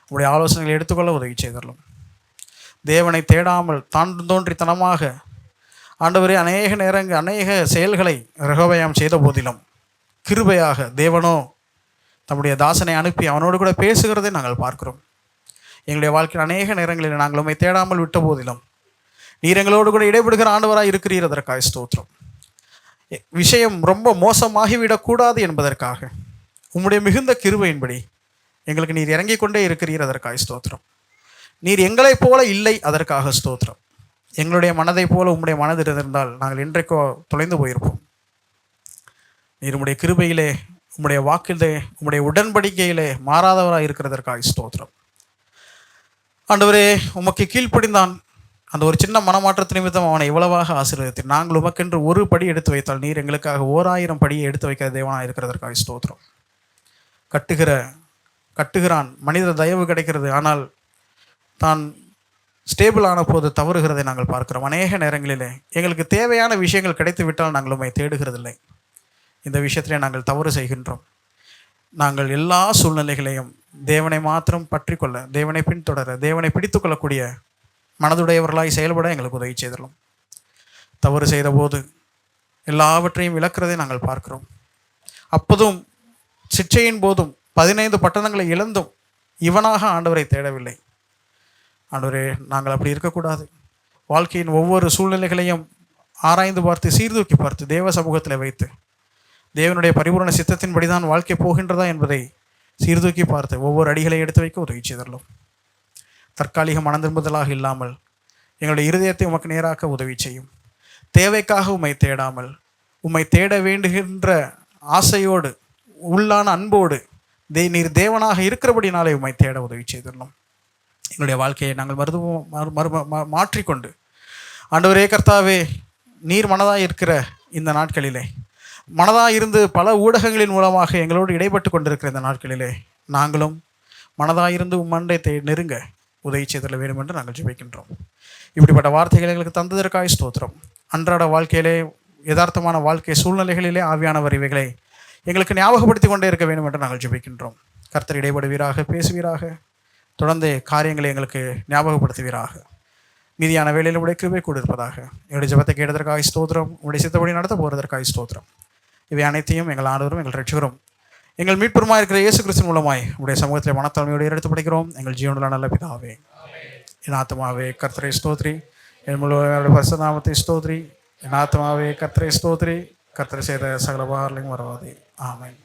உங்களுடைய ஆலோசனைகளை எடுத்துக்கொள்ள உதவி செய்தரலாம். தேவனை தேடாமல் தோன்றித்தனமாக ஆண்டவரே அநேக செயல்களை ரெகொபெயாம் செய்த போதிலும் கிருபையாக தேவனோ தம்முடைய தாசனை அனுப்பி அவனோடு கூட பேசுகிறதை நாங்கள் பார்க்கிறோம். எங்களுடைய வாழ்க்கையில் அநேக நேரங்களில் நாங்கள் உம்மை தேடாமல் விட்ட போதிலும் நீர் எங்களோடு கூட இடைபடுகிற ஆண்டவராக இருக்கிறீர். அதற்காக ஸ்தோத்திரம். விஷயம் ரொம்ப மோசமாகிவிடக்கூடாது என்பதற்காக உம்முடைய மிகுந்த கிருபையின்படி எங்களுக்கு நீர் இறங்கிக் கொண்டே இருக்கிறீர். அதற்காக ஸ்தோத்திரம். நீர் எங்களைப் போல இல்லை. அதற்காக ஸ்தோத்திரம். எங்களுடைய மனதை போல உம்முடைய மனது இருந்தால் நாங்கள் இன்றைக்கோ தொலைந்து போயிருப்போம். நீர் உம்முடைய கிருபையிலே, உம்முடைய வாக்கிலே, உம்முடைய உடன்படிக்கையிலே மாறாதவராக இருக்கிறதற்காக ஸ்தோத்திரம். ஆண்டவரே, உமக்கு கீழ்ப்படிந்தான். அந்த ஒரு சின்ன மனமாற்றத்து நிமித்தம் அவனை இவ்வளவாக ஆசீர்வதித்தீர். நாங்கள் உமக்கென்று ஒரு படி எடுத்து வைத்தால் நீர் எங்களுக்காக 1000 படியை எடுத்து வைக்கிற தேவனாக இருக்கிறதற்காக ஸ்தோத்திரம். கட்டுகிறான், மனித தயவு கிடைக்கிறது, ஆனால் தான் ஸ்டேபிள் ஆன போது தவறுகிறதை நாங்கள் பார்க்கிறோம். அநேக நேரங்களிலே எங்களுக்கு தேவையான விஷயங்கள் கிடைத்து விட்டால் நாங்கள் உம்மை தேடுகிறதில்லை. இந்த விஷயத்திலே நாங்கள் தவறு செய்கின்றோம். நாங்கள் எல்லா சூழ்நிலைகளையும் தேவனை மாத்திரம் பற்றி கொள்ள, தேவனை பின்தொடர, தேவனை பிடித்து கொள்ளக்கூடிய மனதுடையவர்களாய் செயல்பட எங்களுக்கு உதவி செய்தலும். தவறு செய்த போது எல்லாவற்றையும் இழக்கிறதை நாங்கள் பார்க்கிறோம். அப்போதும் சிற்சையின் போதும் 15 பட்டணங்களை இழந்தும் இவனாக ஆண்டவரை தேடவில்லை. ஆண்டவரே, நாங்கள் அப்படி இருக்கக்கூடாது. வாழ்க்கையின் ஒவ்வொரு சூழ்நிலைகளையும் ஆராய்ந்து பார்த்து, சீர்தூக்கி பார்த்து, தேவ சமூகத்தில் வைத்து, தேவனுடைய பரிபூரண சித்தத்தின்படி தான் வாழ்க்கை போகின்றதா என்பதை சீர்தூக்கி பார்த்து ஒவ்வொரு அடிகளை எடுத்து வைக்க உதவி செய்தரலும். தற்காலிக மனம் திரும்புதலாக இல்லாமல் எங்களுடைய இருதயத்தை உமக்கு நேராக்க உதவி செய்யும். தேவைக்காக உம்மை தேடாமல் உம்மை தேட வேண்டுகின்ற ஆசையோடு, உள்ளான அன்போடு, நீர் தேவனாக இருக்கிறபடினாலே உம்மை தேட உதவி செய்திடணும். எங்களுடைய வாழ்க்கையை நாங்கள் மாற்றிக்கொண்டு, ஆண்டவரே கர்த்தாவே, நீர் மனதாக இருக்கிற இந்த நாட்களிலே, மனதாக இருந்து பல ஊடகங்களின் மூலமாக எங்களோடு இடைப்பட்டு கொண்டிருக்கிற இந்த நாட்களிலே நாங்களும் மனதாக இருந்து உம்மண்டை நெருங்க உதவி செய்தல வேண்டும் என்று நாங்கள் ஜெபிக்கின்றோம். இப்படிப்பட்ட வார்த்தைகளை எங்களுக்கு தந்ததற்காக ஸ்தோத்திரம். அன்றாட வாழ்க்கையிலே, யதார்த்தமான வாழ்க்கை சூழ்நிலைகளிலே ஆவியானவர் இவைகளை எங்களுக்கு ஞாபகப்படுத்தி கொண்டே இருக்க வேண்டும் என்று நாங்கள் ஜெபிக்கின்றோம். கர்த்தர் இடைபடுவீராக, பேசுவீராக, தொடர்ந்து காரியங்களை எங்களுக்கு ஞாபகப்படுத்துவீராக. மீதியான வேலையில் உடைய கிருபை கூட இருப்பதாக. என்னுடைய ஜெபத்தை கேட்டதற்காக ஸ்தோத்திரம். உடைய சித்தப்படி நடத்த போகிறதற்காக ஸ்தோத்திரம். இவை அனைத்தையும் எங்கள் ஆண்டவரும் எங்கள் ரட்சகரும் எங்கள் மீட்புறமாக இருக்கிற இயேசு கிறிஸ்துவின் மூலமாய் உடைய சமூகத்தில் மனத்தாழ்மையோடு எடுத்து படிக்கிறோம். எங்கள் ஜீவனுள்ள நல்ல பிதாவே, என் ஆத்மாவே கர்த்தரை ஸ்தோத்ரி, என் முழு பரிசுத்த நாமத்தை ஸ்தோத்ரி, என் ஆத்மாவே கர்த்தரை ஸ்தோத்ரி, கர்த்தரை செய்த சகல உபகாரங்களையும் மறவாதே. ஆமென்.